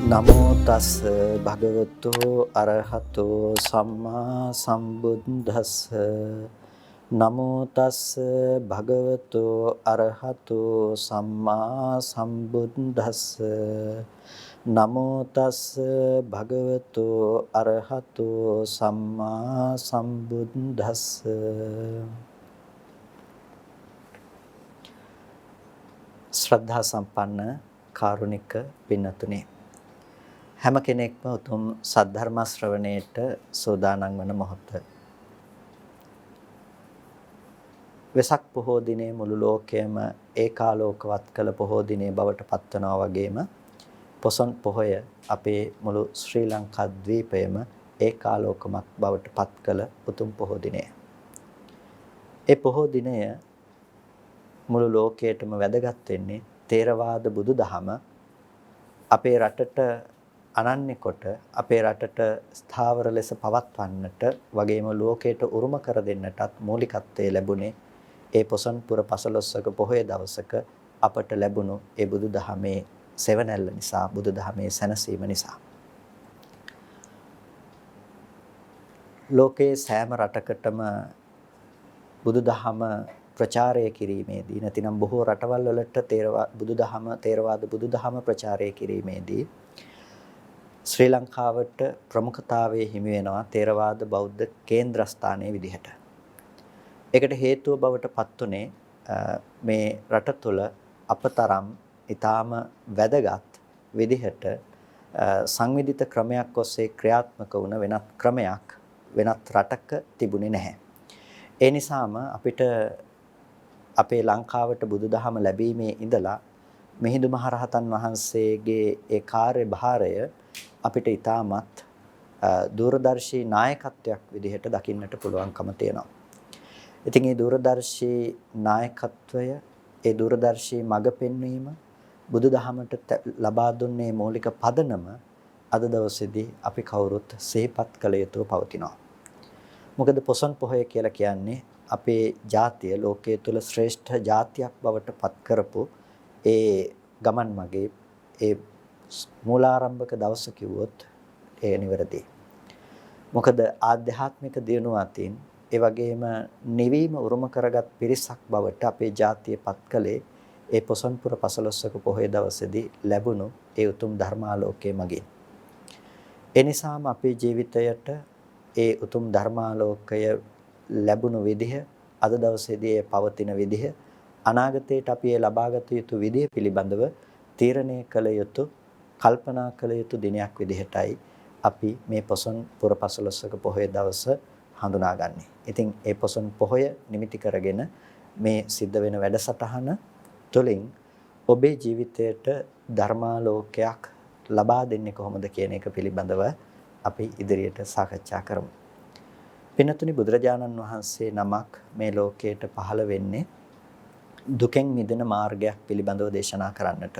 නමෝ තස් භගවතු අරහතෝ සම්මා සම්බුද්දස්ස නමෝ තස් භගවතු අරහතෝ සම්මා සම්බුද්දස්ස නමෝ තස් භගවතු අරහතෝ සම්මා සම්බුද්දස්ස ශ්‍රද්ධා සම්පන්න කාරුණික පින්තුනේ හැම කෙනෙක්ම උතුම් සද්ධර්ම ශ්‍රවණයට සෝදානම් වන මොහොත. වෙසක් පොහෝ දිනේ මුළු ලෝකයම ඒකාලෝකවත් කළ පොහෝ දිනේ බවට පත්වනවා වගේම පොසොන් පොහොය අපේ මුළු ශ්‍රී ලංකා ද්වීපයම ඒකාලෝකමත් බවට පත් කළ උතුම් පොහෝ දිනය. ඒ පොහෝ දිනය මුළු ලෝකයටම වැදගත් වෙන්නේ තේරවාද බුදුදහම අපේ රටට අනන්‍ය කොට අපේ රටට ස්ථාවර ලෙස පවත්වන්නට වගේම ලෝකයට උරුම කර දෙන්නටත් මූලිකත්වයේ ලැබුණේ ඒ පොසොන් පුර 15ක පොහොය දවසක අපට ලැබුණු ඒ බුදුදහමේ සෙවණැල්ල නිසා බුදුදහමේ සැනසීම නිසා. ලෝකයේ සෑම රටකටම බුදුදහම ප්‍රචාරය කිරීමේදී නැතිනම් බොහෝ රටවල් වලට තේරවාද බුදුදහම ප්‍රචාරය කිරීමේදී ශ්‍රී ලංකාවට ප්‍රමුඛතාවයේ හිමි වෙනවා තේරවාද බෞද්ධ කේන්ද්‍රස්ථානයේ විදිහට. ඒකට හේතුව බවට පත්ුනේ මේ රට තුළ අපතරම් ඊටාම වැදගත් විදිහට සංවිධිත ක්‍රමයක් ඔස්සේ ක්‍රියාත්මක වුණ වෙනත් ක්‍රමයක් වෙනත් රටක තිබුණේ නැහැ. ඒ නිසාම අපිට අපේ ලංකාවට බුදුදහම ලැබීමේ ඉඳලා මිහිඳු මහරහතන් වහන්සේගේ ඒ කාර්යභාරය අපිට ඊටමත් දූරදර්ශී නායකත්වයක් විදිහට දකින්නට පුළුවන්කම තියෙනවා. ඉතින් මේ දූරදර්ශී නායකත්වය, ඒ දූරදර්ශී මඟ පෙන්වීම බුදුදහමට ලබා දුන්නේ මৌলিක පදනම අද දවසේදී අපි කවුරුත් සිහිපත් කළ යුතුව පවතිනවා. මොකද පොසොන් පොහොය කියලා කියන්නේ අපේ ජාතිය ලෝකයේ තුල ශ්‍රේෂ්ඨ ජාතියක් බවට පත් කරපු ඒ ගමන් මගේ ඒ මූලාරම්භක දවස කිව්වොත් ඒ නිවැරදි. මොකද ආධ්‍යාත්මික දියුණුව අතින් ඒ වගේම නිවීම උරුම කරගත් පිරිසක් බවට අපේ ජාතිය පත් කළේ ඒ පොසොන් පුර 15ක පොහොය දවසේදී ලැබුණු ඒ උතුම් ධර්මාලෝකයේ මගින්. ඒ නිසාම අපේ ජීවිතයට ඒ උතුම් ධර්මාලෝකය ලැබුණු විදිහ අද දවසේදී ඒ පවතින විදිහ අනාගතයට අපි ඒ ලබාගත යුතු විදිහ පිළිබඳව තීරණය කළ යුතු කල්පනා කළ යුතු දිනයක් විදිහටයි අපි මේ පොසොන් පුර 15ක පොහොය දවස හඳුනාගන්නේ. ඉතින් ඒ පොසොන් පොහොය නිමිති කරගෙන මේ සිද්ධ වෙන වැඩසටහන තුළින් ඔබේ ජීවිතයට ධර්මාලෝකයක් ලබා දෙන්නේ කොහොමද කියන එක පිළිබඳව අපි ඉදිරියට සාකච්ඡා කරමු. පින්තුනි, බුදුරජාණන් වහන්සේ නමක් මේ ලෝකයට පහළ වෙන්නේ දුකෙන් මිදෙන මාර්ගයක් පිළිබඳව දේශනා කරන්නට.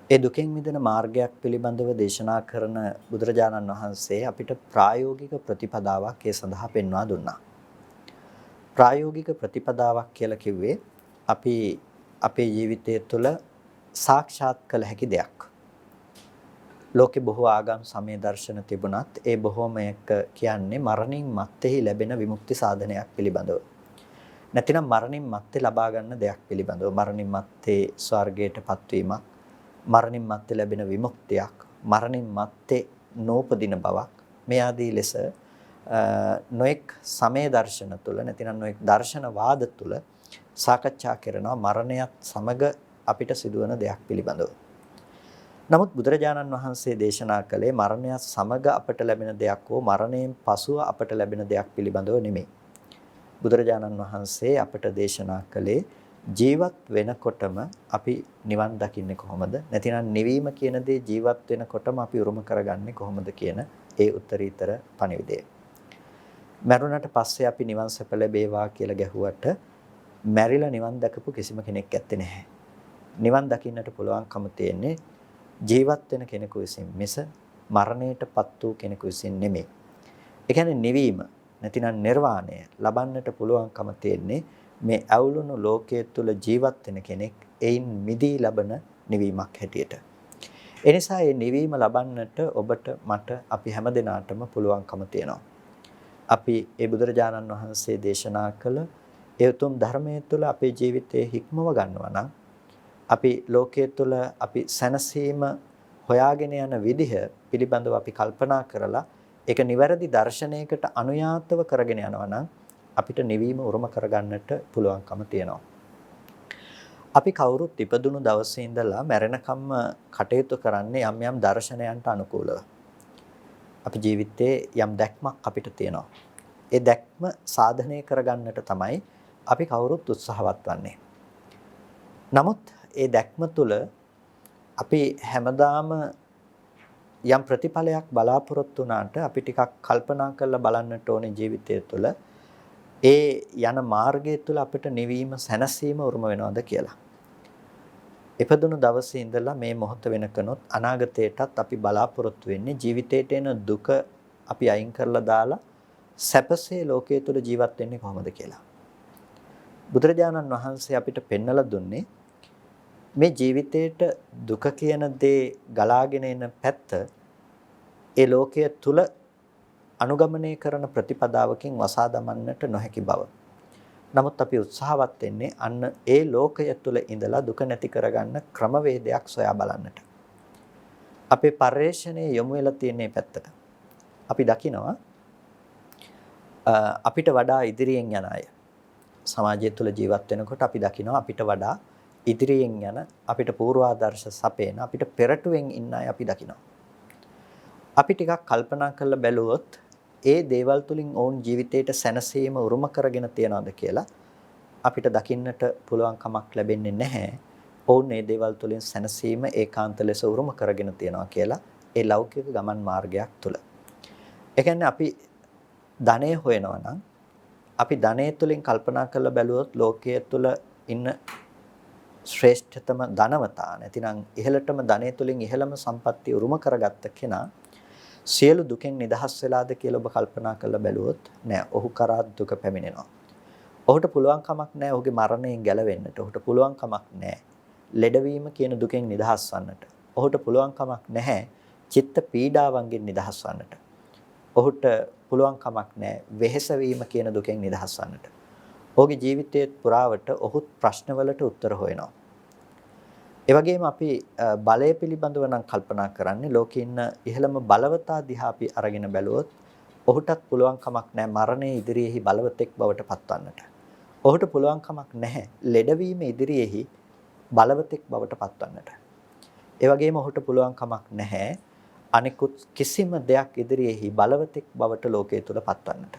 ඒ දුකෙන් මිදෙන මාර්ගයක් පිළිබඳව දේශනා කරන බුදුරජාණන් වහන්සේ අපිට ප්‍රායෝගික ප්‍රතිපදාවක් ඒ සඳහා පෙන්වා දුන්නා. ප්‍රායෝගික ප්‍රතිපදාවක් කියලා කිව්වේ අපි අපේ ජීවිතය තුළ සාක්ෂාත් කළ හැකි දෙයක්. ලෝකේ බොහෝ ආගම් සමය දර්ශන තිබුණත් ඒ බොහෝමයක කියන්නේ මරණින් මත්තේහි ලැබෙන විමුක්ති සාධනයක් පිළිබඳව. නැතිනම් මරණින් මත්තේ ලබා ගන්න දෙයක් පිළිබඳව. මරණින් මත්තේ ස්වර්ගයටපත් වීමක්, මරණින් මත්තේ ලැබෙන විමුක්තියක්, මරණින් මත්තේ නෝපදින බවක් මේ ආදී ලෙස නොඑක් සමය දර්ශන තුළ නැතිනම් නොඑක් දර්ශනවාද තුළ සාකච්ඡා කරනවා මරණයත් සමග අපිට සිදුවන දෙයක් පිළිබඳව. නමුත් බුදුරජාණන් වහන්සේ දේශනා කළේ මරණයත් සමග අපට ලැබෙන දෙයක් හෝ මරණයෙන් පසුව අපට ලැබෙන දෙයක් පිළිබඳව නෙමෙයි. බුදුරජාණන් වහන්සේ අපට දේශනා කළේ ජීවත් වෙනකොටම අපි නිවන් දකින්නේ කොහොමද? නැතිනම් නිවීම කියන දේ ජීවත් වෙනකොටම අපි උරුම කරගන්නේ කොහොමද කියන ඒ උත්තරීතර පණිවිඩය. මරුණට පස්සේ අපි නිවන් සැප ලැබේවා කියලා ගැහුවට මැරිලා නිවන් දැකපු කිසිම කෙනෙක් ඇත්තේ නැහැ. නිවන් දකින්නට පුළුවන්කම තියෙන්නේ ජීවත් වෙන කෙනෙකු විසින් මිස මරණයටපත් වූ කෙනෙකු විසින් නෙමෙයි. ඒ කියන්නේ නිවීම නැතිනම් නිර්වාණය ලබන්නට පුළුවන්කම තියෙන්නේ මේ ඇවුලුණු ලෝකයේ තුල ජීවත් වෙන කෙනෙක් එයින් මිදී ලබන නිවීමක් හැටියට. එනිසා මේ නිවීම ලබන්නට ඔබට මට අපි හැමදෙනාටම පුළුවන්කම තියෙනවා. අපි ඒ බුදුරජාණන් වහන්සේ දේශනා කළ ඒ උතුම් ධර්මයේ තුල අපේ ජීවිතයේ හික්මව ගන්නවා නම් අපි ලෝකයේ තුල අපි සැනසීම හොයාගෙන යන විදිහ පිළිබඳව අපි කල්පනා කරලා ඒක නිවැරදි දර්ශනයකට අනුයාතව කරගෙන යනවා නම් අපිට නිවීම උරුම කරගන්නට පුළුවන්කම තියෙනවා. අපි කවුරුත් ඉපදුණු දවසේ ඉඳලා මැරෙනකම්ම කටයුතු කරන්නේ යම් යම් දර්ශනයන්ට අනුකූලව. අපි ජීවිතේ යම් දැක්මක් අපිට තියෙනවා. ඒ දැක්ම සාධනය කරගන්නට තමයි අපි කවුරුත් උත්සාහවත් වන්නේ. නමුත් ඒ දැක්ම තුළ අපි හැමදාම යම් ප්‍රතිඵලයක් බලාපොරොත්තු වුණාට අපි ටිකක් කල්පනා කරලා බලන්නට ඕනේ ජීවිතය තුළ ඒ යන මාර්ගය තුළ අපිට නිවීම සැනසීම උරුම වෙනවද කියලා. ඉපදුණු දවසේ ඉඳලා මේ මොහොත වෙනකනොත් අනාගතයටත් අපි බලාපොරොත්තු වෙන්නේ ජීවිතේට එන දුක අපි අයින් කරලා දාලා සැපසේ ලෝකයේ තුල ජීවත් වෙන්නේ කොහොමද කියලා. බුදුරජාණන් වහන්සේ අපිට පෙන්වලා දුන්නේ මේ ජීවිතේට දුක කියන දේ ගලාගෙන එන පැත්ත ඒ ලෝකයේ තුල අනුගමනය කරන ප්‍රතිපදාවකින් වසා දමන්නට නොහැකි බව. නමුත් අපි උත්සාහවත් වෙන්නේ අන්න ඒ ලෝකය තුළ ඉඳලා දුක නැති කරගන්න ක්‍රමවේදයක් සොයා බලන්නට. අපේ පරිශ්‍රණයේ යොමු වෙලා තියෙන පැත්තට. අපි දකිනවා අපිට වඩා ඉදිරියෙන් යන අය. සමාජය තුළ ජීවත් වෙනකොට අපි දකිනවා අපිට වඩා ඉදිරියෙන් යන අපිට පූර්වාදර්ශ සපේන අපිට පෙරටුවෙන් ඉන්න අය අපි දකිනවා. අපි ටිකක් කල්පනා කරලා බැලුවොත් ඒ දේවල් තුලින් ඔවුන් ජීවිතේට සැනසීම උරුම කරගෙන තියනවාද කියලා අපිට දකින්නට පුළුවන් කමක් ලැබෙන්නේ නැහැ. ඔවුන් මේ දේවල් තුලින් සැනසීම ඒකාන්ත ලෙස උරුම කරගෙන තියනවා කියලා ඒ ලෞකික ගමන් මාර්ගයක් තුල. ඒ කියන්නේ අපි ධනය හොයනවා නම් අපි ධනය තුලින් කල්පනා කරලා බැලුවොත් ලෝකයේ තුල ඉන්න ශ්‍රේෂ්ඨතම ධනවතා නැතිනම් ඉහළටම ධනය තුලින් ඉහළම සම්පත්තිය උරුම කරගත්ත කෙනා සියලු දුකෙන් නිදහස් වෙලාද කියලා ඔබ කල්පනා කරලා බැලුවොත් නෑ. ඔහු කරා දුක පැමිණෙනවා. ඔහුට පුළුවන් කමක් නෑ ඔහුගේ මරණයෙන් ගැලවෙන්නට. ඔහුට පුළුවන් කමක් නෑ ලෙඩවීම කියන දුකෙන් නිදහස් වන්නට. ඔහුට පුළුවන් කමක් නැහැ චිත්ත පීඩාවන්ගෙන් නිදහස් වන්නට. ඔහුට පුළුවන් කමක් නෑ වෙහෙස වීම කියන දුකෙන් නිදහස් වන්නට. ඔහුගේ ජීවිතයේ පුරාවට ඔහු ප්‍රශ්නවලට උත්තර හොයනවා. ඒ වගේම අපි බලය පිළිබඳව නම් කල්පනා කරන්නේ ලෝකේ ඉන්න ඉහළම බලවතා දිහා අපි අරගෙන බැලුවොත් ඔහුටත් පුළුවන් කමක් නැහැ මරණයේ ඉදිරියේහි බලවතෙක් බවට පත්වන්නට. ඔහුට පුළුවන් කමක් නැහැ ලෙඩවීම ඉදිරියේහි බලවතෙක් බවට පත්වන්නට. ඒ වගේම ඔහුට පුළුවන් කමක් නැහැ අනිකුත් කිසිම දෙයක් ඉදිරියේහි බලවතෙක් බවට ලෝකයේ තුල පත්වන්නට.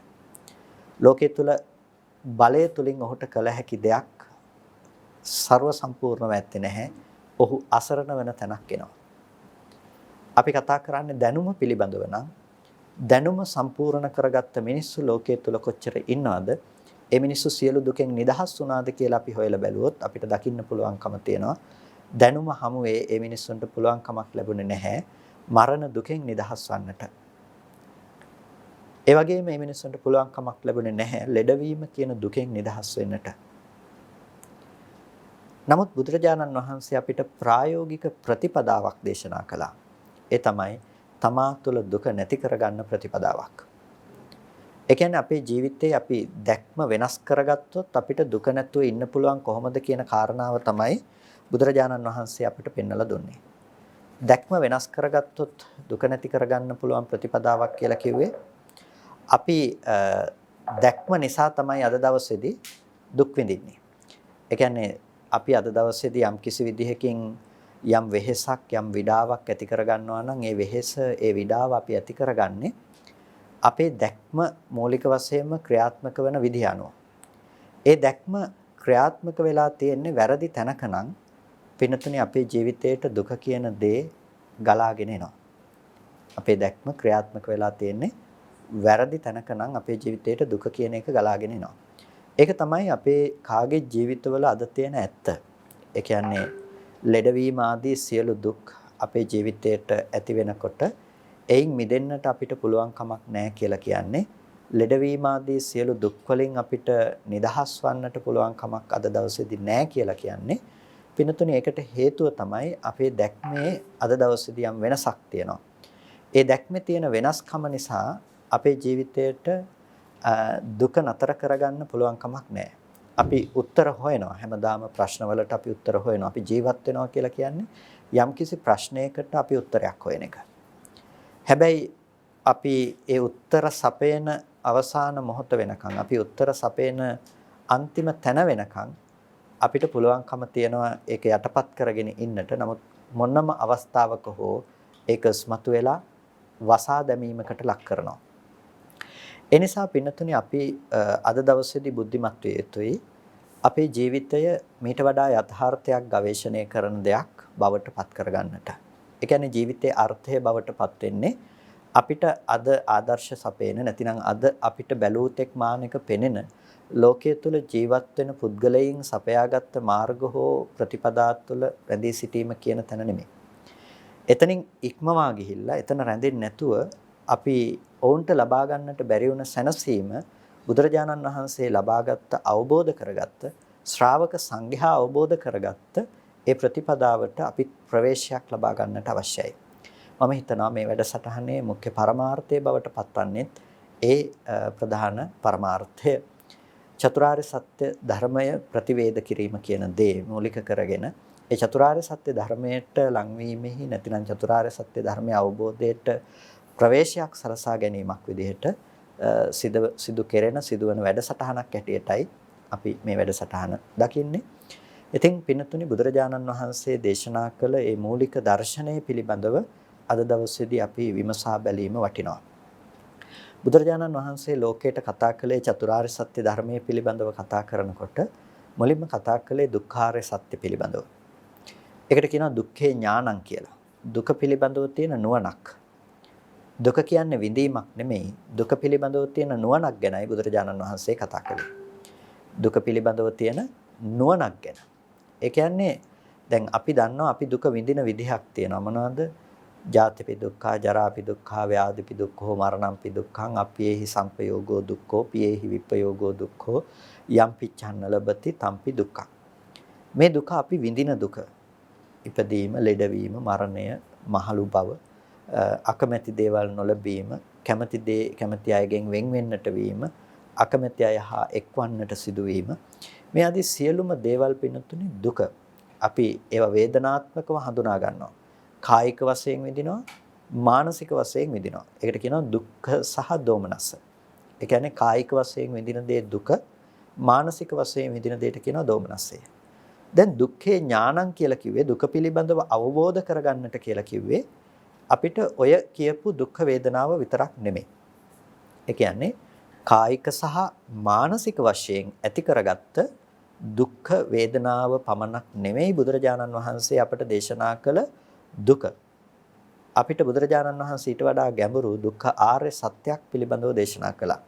ලෝකයේ තුල බලය තුලින් ඔහුට කළ හැකි දෙයක් ਸਰව සම්පූර්ණව ඇත්තේ නැහැ. ඔහු අසරණ වෙන තැනක් එනවා. අපි කතා කරන්නේ දැනුම පිළිබඳව නම් දැනුම සම්පූර්ණ කරගත්ත මිනිස්සු ලෝකයේ තුල කොච්චර ඉන්නවද? ඒ මිනිස්සු සියලු දුකෙන් නිදහස් වුණාද කියලා අපි හොයලා බැලුවොත් අපිට දකින්න පුළුවන්කම තියෙනවා. දැනුම හමුවේ ඒ මිනිස්සුන්ට පුළුවන් කමක් ලැබුණේ නැහැ මරණ දුකෙන් නිදහස් වන්නට. ඒ වගේම මේ මිනිස්සුන්ට පුළුවන් කමක් ලැබුණේ නැහැ ලෙඩවීම කියන දුකෙන් නිදහස් වෙන්නට. නමුත් බුදුරජාණන් වහන්සේ අපිට ප්‍රායෝගික ප්‍රතිපදාවක් දේශනා කළා. ඒ තමයි තමා තුළ දුක නැති කරගන්න ප්‍රතිපදාවක්. ඒ කියන්නේ අපේ ජීවිතේ අපි දැක්ම වෙනස් කරගත්තොත් අපිට දුක නැතුව ඉන්න පුළුවන් කොහොමද කියන කාරණාව තමයි බුදුරජාණන් වහන්සේ අපිට පෙන්වලා දුන්නේ. දැක්ම වෙනස් කරගත්තොත් දුක නැති කරගන්න පුළුවන් ප්‍රතිපදාවක් කියලා කිව්වේ අපි දැක්ම නිසා තමයි අද දවසේදී දුක් විඳින්නේ. ඒ කියන්නේ අපි අද දවසේදී යම් කිසි විදිහකින් යම් වෙහෙසක් යම් විඩාවක් ඇති කරගන්නවා නම් ඒ වෙහෙස ඒ විඩාව අපි ඇති කරගන්නේ අපේ දැක්ම මූලික වශයෙන්ම ක්‍රියාත්මක වෙන විදිහ අනුව. ඒ දැක්ම ක්‍රියාත්මක වෙලා තියෙන්නේ වැරදි තැනක නම් පින්නතුනේ අපේ ජීවිතේට දුක කියන දේ ගලාගෙන එනවා. අපේ දැක්ම ක්‍රියාත්මක වෙලා තියෙන්නේ වැරදි තැනක නම් අපේ ජීවිතේට දුක කියන එක ගලාගෙන එනවා. ඒක තමයි අපේ කාගේ ජීවිතවල අද තියෙන ඇත්ත. ඒ කියන්නේ ලෙඩවීම ආදී සියලු දුක් අපේ ජීවිතයට ඇති වෙනකොට එයින් මිදෙන්නට අපිට පුළුවන් කමක් නැහැ කියලා කියන්නේ. ලෙඩවීම ආදී සියලු දුක් වලින් අපිට නිදහස් වන්නට පුළුවන් කමක් අද දවසේදී නැහැ කියලා කියන්නේ. පින්නතුනේ ඒකට හේතුව තමයි අපේ දැක්මේ අද දවසේදී යම් වෙනසක් තියෙනවා. ඒ දැක්මේ තියෙන වෙනස්කම නිසා අපේ ජීවිතයට දුක නතර කරගන්න පුළුවන් කමක් නැහැ. අපි උත්තර හොයනවා. හැමදාම ප්‍රශ්නවලට අපි උත්තර හොයනවා. අපි ජීවත් වෙනවා කියලා කියන්නේ යම්කිසි ප්‍රශ්නයකට අපි උත්තරයක් හොයන එක. හැබැයි අපි ඒ උත්තර සපයන අවසාන මොහොත වෙනකන් අපි උත්තර සපයන අන්තිම තැන වෙනකන් අපිට පුළුවන්කම තියනවා ඒක යටපත් කරගෙන ඉන්නට. නමුත් මොනම අවස්ථාවක හෝ ඒක ස්මතු වෙලා වසා දැමීමකට ලක් කරනවා. ඒ නිසා පින්නතුනි අපි අද දවසේදී බුද්ධිමත් විය යුතුයි. අපේ ජීවිතය මීට වඩා යථාර්ථයක් ගවේෂණය කරන දෙයක් බවට පත් කරගන්නට. ඒ කියන්නේ ජීවිතයේ අර්ථය බවට පත් වෙන්නේ අපිට අද ආදර්ශ සපේන නැතිනම් අද අපිට බැලූතෙක් මානක පෙනෙන ලෝකයේ තුල ජීවත් වෙන පුද්ගලයන් සපයාගත්ත මාර්ග හෝ ප්‍රතිපදා තුළ රැඳී සිටීම කියන තැන නෙමෙයි. එතනින් ඉක්මවා ගිහිල්ලා එතන රැඳෙන්නේ නැතුව අපි ඔවුන්ට ලබා ගන්නට බැරි වුණ සැනසීම බුදුරජාණන් වහන්සේ ලබාගත්ත අවබෝධ කරගත්ත ශ්‍රාවක සංඝයා අවබෝධ කරගත්ත ඒ ප්‍රතිපදාවට අපි ප්‍රවේශයක් ලබා ගන්නට අවශ්‍යයි. මම හිතනවා මේ වැඩසටහනේ මුඛ්‍ය පරමාර්ථය බවට පත්වන්නේ ඒ ප්‍රධාන පරමාර්ථය චතුරාර්ය සත්‍ය ධර්මය ප්‍රතිවේද කිරීම කියන දේ මූලික කරගෙන ඒ චතුරාර්ය සත්‍ය ධර්මයට ලංවීමෙහි නැතිනම් චතුරාර්ය සත්‍ය ධර්මය අවබෝධයට ප්‍රවේශයක් සලසා ගැනීමක් විදිහට සිදු කෙරෙන සිදුවන වැඩසටහනක් ඇටියටයි අපි මේ වැඩසටහන දකින්නේ. ඉතින් පින්නතුනි බුදුරජාණන් වහන්සේ දේශනා කළ මේ මූලික දර්ශනය පිළිබඳව අද දවසේදී අපි විමසා බැලීම වටිනවා. බුදුරජාණන් වහන්සේ ලෝකයට කතා කළේ චතුරාර්ය සත්‍ය ධර්මයේ පිළිබඳව කතා කරනකොට මුලින්ම කතා කළේ දුක්ඛාරය සත්‍ය පිළිබඳව. ඒකට කියනවා දුක්ඛේ ඥානං කියලා. දුක පිළිබඳව තියෙන නුවණක්. දුක කියන්නේ විඳීමක් නෙමෙයි. දුක පිළිබඳව තියෙන නුවණක් ගැනයි බුදුරජාණන් වහන්සේ කතා කළේ. දුක පිළිබඳව තියෙන නුවණක් ගැන. ඒ කියන්නේ දැන් අපි දන්නවා අපි දුක විඳින විදිහක් තියෙනවා. මොනවද? ජාතිපි දුක්ඛ, ජරාපි දුක්ඛ, ව්‍යාධිපි දුක්ඛෝ, මරණම්පි දුක්ඛං, අප්පියේහි සම්පයෝගෝ දුක්ඛෝ, පියේහි විපයෝගෝ දුක්ඛෝ, යම්පි චන්න ලබති තම්පි දුක්ඛං. මේ දුක අපි විඳින දුක. ඉපදීම, ලෙඩවීම, මරණය, මහලු බව, අකමැති දේවල් නොලැබීම, කැමැති අයගෙන් වෙන් වෙන්නට වීම, අකමැති අය හා එක්වන්නට සිදුවීම, මේ ආදී සියලුම දේවල් පින්නතුනේ දුක. අපි ඒවා වේදනාත්මකව හඳුනා ගන්නවා. කායික වශයෙන් විඳිනවා, මානසික වශයෙන් විඳිනවා. ඒකට කියනවා දුක්ඛ සහ දෝමනස්ස. ඒ කියන්නේ කායික වශයෙන් විඳින දේ දුක, මානසික වශයෙන් විඳින දේට කියනවා දෝමනස්සය. දැන් දුක්ඛේ ඥානං කියලා කිව්වේ දුක පිළිබඳව අවබෝධ කරගන්නට කියලා කිව්වේ අපිට ඔය කියපු දුක්ඛ වේදනාව විතරක් නෙමෙයි. ඒ කියන්නේ කායික සහ මානසික වශයෙන් ඇති කරගත්ත දුක්ඛ වේදනාව පමණක් නෙමෙයි බුදුරජාණන් වහන්සේ අපට දේශනා කළ දුක. අපිට බුදුරජාණන් වහන්සේ ඊට වඩා ගැඹුරු දුක්ඛ ආර්ය සත්‍යයක් පිළිබඳව දේශනා කළා.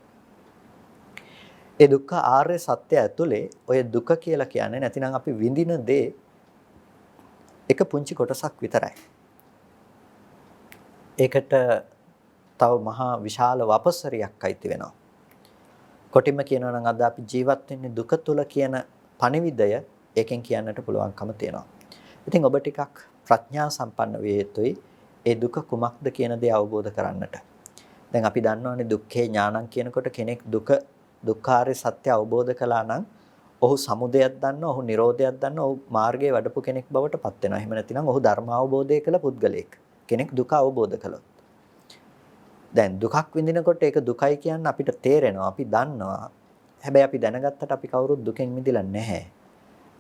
ඒ දුක්ඛ ආර්ය සත්‍ය ඇතුලේ ඔය දුක කියලා කියන්නේ නැතිනම් අපි විඳින දේ එක පුංචි කොටසක් විතරයි. ඒකට තව මහා විශාල වපසරියක් අයිති වෙනවා. කොටින්ම කියනවා නම් අද අපි ජීවත් වෙන්නේ දුක තුල කියන පණිවිඩය ඒකෙන් කියන්නට පුළුවන්කම තියෙනවා. ඉතින් ඔබ ටිකක් ප්‍රඥා සම්පන්න විය යුතුයි ඒ දුක කුමක්ද කියන දේ අවබෝධ කරන්නට. දැන් අපි දන්නවනේ දුක්ඛේ ඥානං කියනකොට කෙනෙක් දුක්ඛාරය සත්‍ය අවබෝධ කළා නම් ඔහු සමුදයක් දන්නවා, ඔහු නිරෝධයක් දන්නවා, ඔහු මාර්ගයේ වඩපු කෙනෙක් බවට පත් වෙනවා. එහෙම නැතිනම් ඔහු ධර්ම අවබෝධය කළ පුද්ගලයෙක්. කෙනෙක් දුක අවබෝධ කළොත්. දැන් දුකක් විඳිනකොට ඒක දුකයි කියන්න අපිට තේරෙනවා, අපි දන්නවා. හැබැයි අපි දැනගත්තට අපි කවුරුත් දුකෙන් මිදෙලා නැහැ.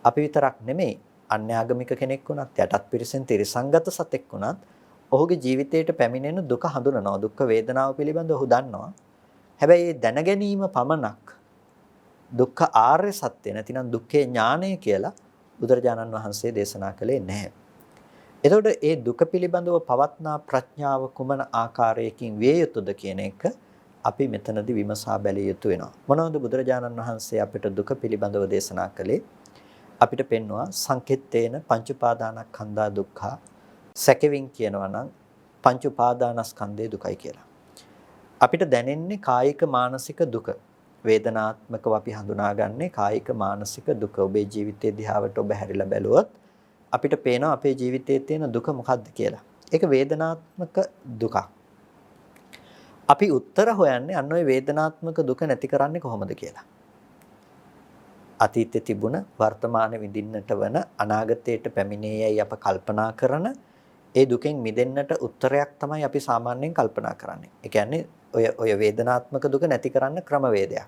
අපි විතරක් නෙමෙයි අන්‍යාගමික කෙනෙක් වුණත් යටත් පිරිසෙන් තිරසංගත සතෙක් වුණත් ඔහුගේ ජීවිතයට පැමිණෙන දුක හඳුනනවා. දුක් වේදනාව පිළිබඳව ඔහු දන්නවා. හැබැයි මේ දැනගැනීම පමණක් දුක්ඛ ආර්ය සත්‍ය නැතිනම් දුක්ඛේ ඥානය කියලා බුදුරජාණන් වහන්සේ දේශනා කළේ නැහැ. එතකොට මේ දුක පිළිබඳව පවත්නා ප්‍රඥාව කුමන ආකාරයකින් විය යුතුද කියන එක අපි මෙතනදී විමසා බැලිය යුතු වෙනවා. මොනවද බුදුරජාණන් වහන්සේ අපිට දුක පිළිබඳව දේශනා කළේ? අපිට පෙන්වුවා සංකිට්ඨේන පංච උපාදානස්කන්ධා දුක්ඛා. සැකෙවින් කියනවා නම් පංච උපාදානස්කන්ධේ දුකයි කියලා. අපිට දැනෙන්නේ කායික මානසික දුක. වේදනාත්මකව අපි හඳුනාගන්නේ කායික මානසික දුක. ඔබේ ජීවිතයේ දිහාවට ඔබ හැරිලා බැලුවොත් අපිට පේනවා අපේ ජීවිතයේ තියෙන දුක මොකක්ද කියලා. ඒක වේදනාත්මක දුකක්. අපි උත්තර හොයන්නේ අන්න ওই වේදනාත්මක දුක නැති කරන්නේ කොහොමද කියලා. අතීතයේ තිබුණ වර්තමානයේ විඳින්නට වන අනාගතයට පැමිණෙයයි අප කල්පනා කරන ඒ දුකෙන් මිදෙන්නට උත්තරයක් තමයි අපි සාමාන්‍යයෙන් කල්පනා කරන්නේ. ඒ කියන්නේ ඔය වේදනාත්මක දුක නැති කරන්න ක්‍රමවේදයක්.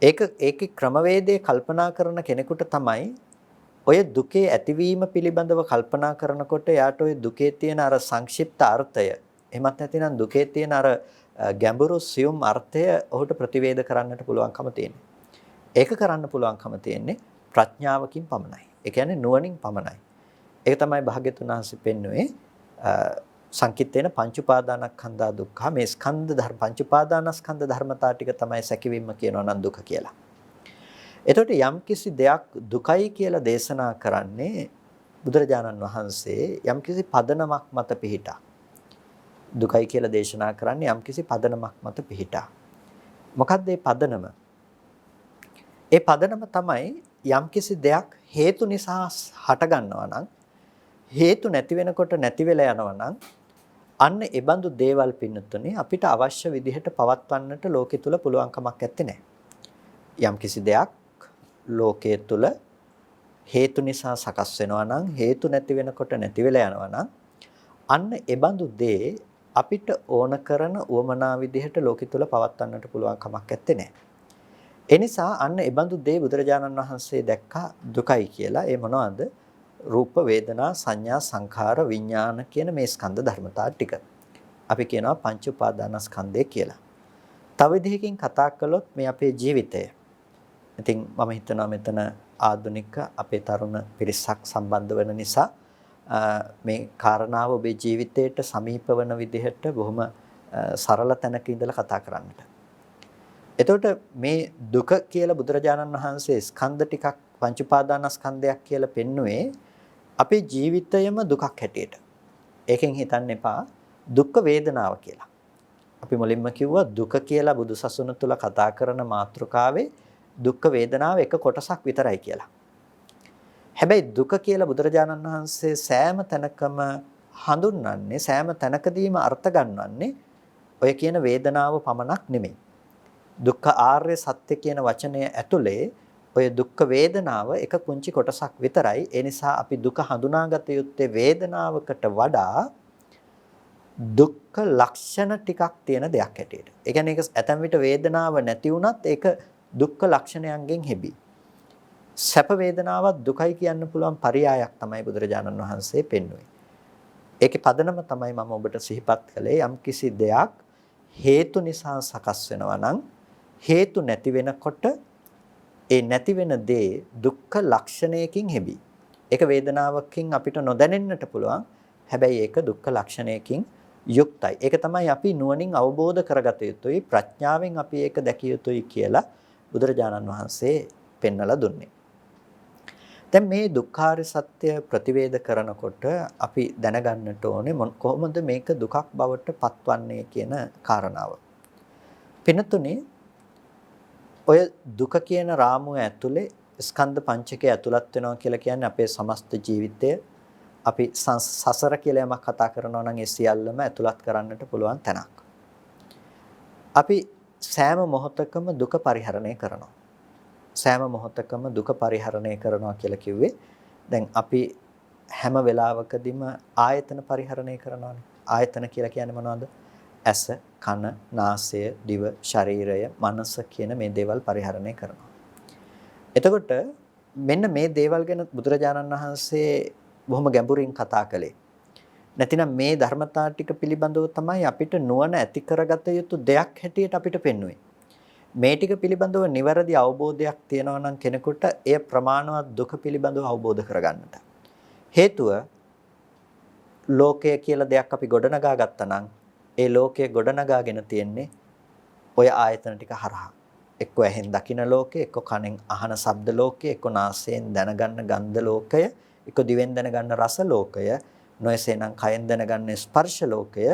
ඒකේ ක්‍රමවේදයේ කල්පනා කරන කෙනෙකුට තමයි ඔය දුකේ ඇතිවීම පිළිබඳව කල්පනා කරනකොට යාට ඔය දුකේ තියෙන අර සංක්ෂිප්ත අර්ථය එහෙමත් නැතිනම් දුකේ තියෙන අර ගැඹුරු සියුම් අර්ථය ඔහුට ප්‍රතිවේද කරන්නට පුළුවන්කම තියෙනවා. ඒක කරන්න පුළුවන්කම තියෙන්නේ ප්‍රඥාවකින් පමණයි. ඒ කියන්නේ නුවණින් පමණයි. ඒක තමයි භාග්‍යතුන් වහන්සේ පෙන්වුවේ සංකිට්ඨේන පංච උපාදානස්කන්ධා දුක්ඛ මේ ස්කන්ධ ධර්ම පංච උපාදානස්කන්ධ ධර්මතා ටික තමයි සැකවීම කියනවා නම් දුක කියලා. එතකොට යම්කිසි දෙයක් දුකයි කියලා දේශනා කරන්නේ බුදුරජාණන් වහන්සේ යම්කිසි පදනමක් මත පිහිටා. දුකයි කියලා දේශනා කරන්නේ යම්කිසි පදනමක් මත පිහිටා. මොකක්ද මේ පදනම? ඒ පදනම තමයි යම්කිසි දෙයක් හේතු නිසා හට ගන්නවා නම් හේතු නැති වෙනකොට නැති වෙලා යනවා නම් අන්න ඒ බඳු දේවල් පින්නතුනේ අපිට අවශ්‍ය විදිහට පවත්වන්නට ලෝකෙ තුල පුළුවන් කමක් නැත්තේ නෑ. යම්කිසි දෙයක් ලෝකයේ තුල හේතු නිසා සකස් වෙනවා නම් හේතු නැති වෙනකොට නැති වෙලා යනවා නම් අන්න ඒ බඳු දේ අපිට ඕන කරන උවමනා විදිහට ලෝකෙ තුල පවත්වන්නට පුළුවන් කමක් නැත්තේ නෑ. ඒ නිසා අන්න ඒ බඳු දේ බුදුරජාණන් වහන්සේ දැක්කා දුකයි කියලා. ඒ මොනවද? රූප වේදනා සංඥා සංඛාර විඥාන කියන මේ ස්කන්ධ ධර්මතා ටික. අපි කියනවා පංච උපාදානස්කන්ධය කියලා. තව විදිහකින් කතා කළොත් මේ අපේ ජීවිතය. ඉතින් මම හිතනවා මෙතන ආධුනික අපේ තරුණ පිරිසක් සම්බන්ධ වෙන නිසා මේ කාරණාව ඔබේ ජීවිතයට සමීප වෙන විදිහට බොහොම සරල තැනක ඉඳලා කතා කරන්නට. එතකොට මේ දුක කියලා බුදුරජාණන් වහන්සේ ස්කන්ධ ටිකක් පංච උපාදානස්කන්ධයක් කියලා පෙන්නුවේ අපේ ජීවිතයම දුකක් හැටියට. ඒකෙන් හිතන්න එපා දුක්ඛ වේදනාව කියලා. අපි මුලින්ම කිව්වා දුක කියලා බුදුසසුන තුල කතා කරන මාතෘකාවේ දුක්ඛ වේදනාව එක කොටසක් විතරයි කියලා. හැබැයි දුක කියලා බුදුරජාණන් වහන්සේ සෑම තැනකම හඳුන්වන්නේ සෑම තැනකදීම අර්ථ ගන්නවන්නේ ඔය කියන වේදනාව පමණක් නෙමෙයි. දුක්ඛ ආර්ය සත්‍ය කියන වචනය ඇතුලේ ඔය දුක්ඛ වේදනාව එක පුංචි කොටසක් විතරයි. ඒ නිසා අපි දුක හඳුනාගත යුත්තේ වේදනාවකට වඩා දුක්ඛ ලක්ෂණ ටිකක් තියෙන දෙයක් හැටියට. ඒ කියන්නේ ඒක ඇතැම් විට වේදනාව නැති වුණත් ඒක දුක්ඛ ලක්ෂණයන්ගෙන් හෙබි. සැප වේදනාවක් දුකයි කියන්න පුළුවන් පරයයක් තමයි බුදුරජාණන් වහන්සේ පෙන්වුවේ. ඒකේ පදනම තමයි මම ඔබට සිහිපත් කළේ යම්කිසි දෙයක් හේතු නිසා සකස් වෙනවා නම් හේතු නැති වෙනකොට ඒ නැති වෙන දේ දුක්ඛ ලක්ෂණයකින් හෙබි. ඒක වේදනාවකින් අපිට නොදැනෙන්නට පුළුවන්. හැබැයි ඒක දුක්ඛ ලක්ෂණයකින් යුක්තයි. ඒක තමයි අපි නුවණින් අවබෝධ කරගත යුතුයි. ප්‍රඥාවෙන් අපි ඒක දැකිය යුතුයි කියලා බුදුරජාණන් වහන්සේ පෙන්වලා දුන්නේ. දැන් මේ දුක්ඛාර සත්‍ය ප්‍රතිවේද කරනකොට අපි දැනගන්නට ඕනේ කොහොමද මේක දුකක් බවට පත්වන්නේ කියන කාරණාව. පිනතුනේ ඔය දුක කියන රාමුව ඇතුලේ ස්කන්ධ පංචකය ඇතුළත් වෙනවා කියලා කියන්නේ අපේ සමස්ත ජීවිතය අපි සසර කියලා යමක් කතා කරනවා නම් ඒ සියල්ලම ඇතුළත් කරන්නට පුළුවන් තැනක්. අපි සෑම මොහොතකම දුක පරිහරණය කරනවා. සෑම මොහොතකම දුක පරිහරණය කරනවා කියලා කිව්වේ දැන් අපි හැම වෙලාවකදීම ආයතන පරිහරණය කරනවානේ. ආයතන කියලා කියන්නේ මොනවද? ඇස, කන, නාසය, දිව, ශරීරය, මනස කියන මේ දේවල් පරිහරණය කරනවා. එතකොට මෙන්න මේ දේවල් ගැන බුදුරජාණන් වහන්සේ බොහොම ගැඹුරින් කතා කළේ. නැතිනම් මේ ධර්මතා ටික පිළිබඳව තමයි අපිට නුවණ ඇති කරගත යුතු දෙයක් හැටියට අපිට පෙන්වන්නේ. මේ ටික පිළිබඳව නිවැරදි අවබෝධයක් තියෙනවා නම් කෙනෙකුට එය ප්‍රමාණවත් දුක පිළිබඳව අවබෝධ කරගන්නට. හේතුව ලෝකය කියලා දෙයක් අපි ගොඩනගා ගත්තා නම් ඒ ලෝකය ගොඩනගාගෙන තියෙන්නේ ඔය ආයතන ටික හරහා. එක්ක ඇහෙන් දකින ලෝකය, එක්ක කනෙන් අහන ශබ්ද ලෝකය, එක්ක නාසයෙන් දැනගන්න ගන්ධ ලෝකය, එක්ක දිවෙන් දැනගන්න රස ලෝකය, නොයසේනම් කයෙන් දැනගන්න ස්පර්ශ ලෝකය.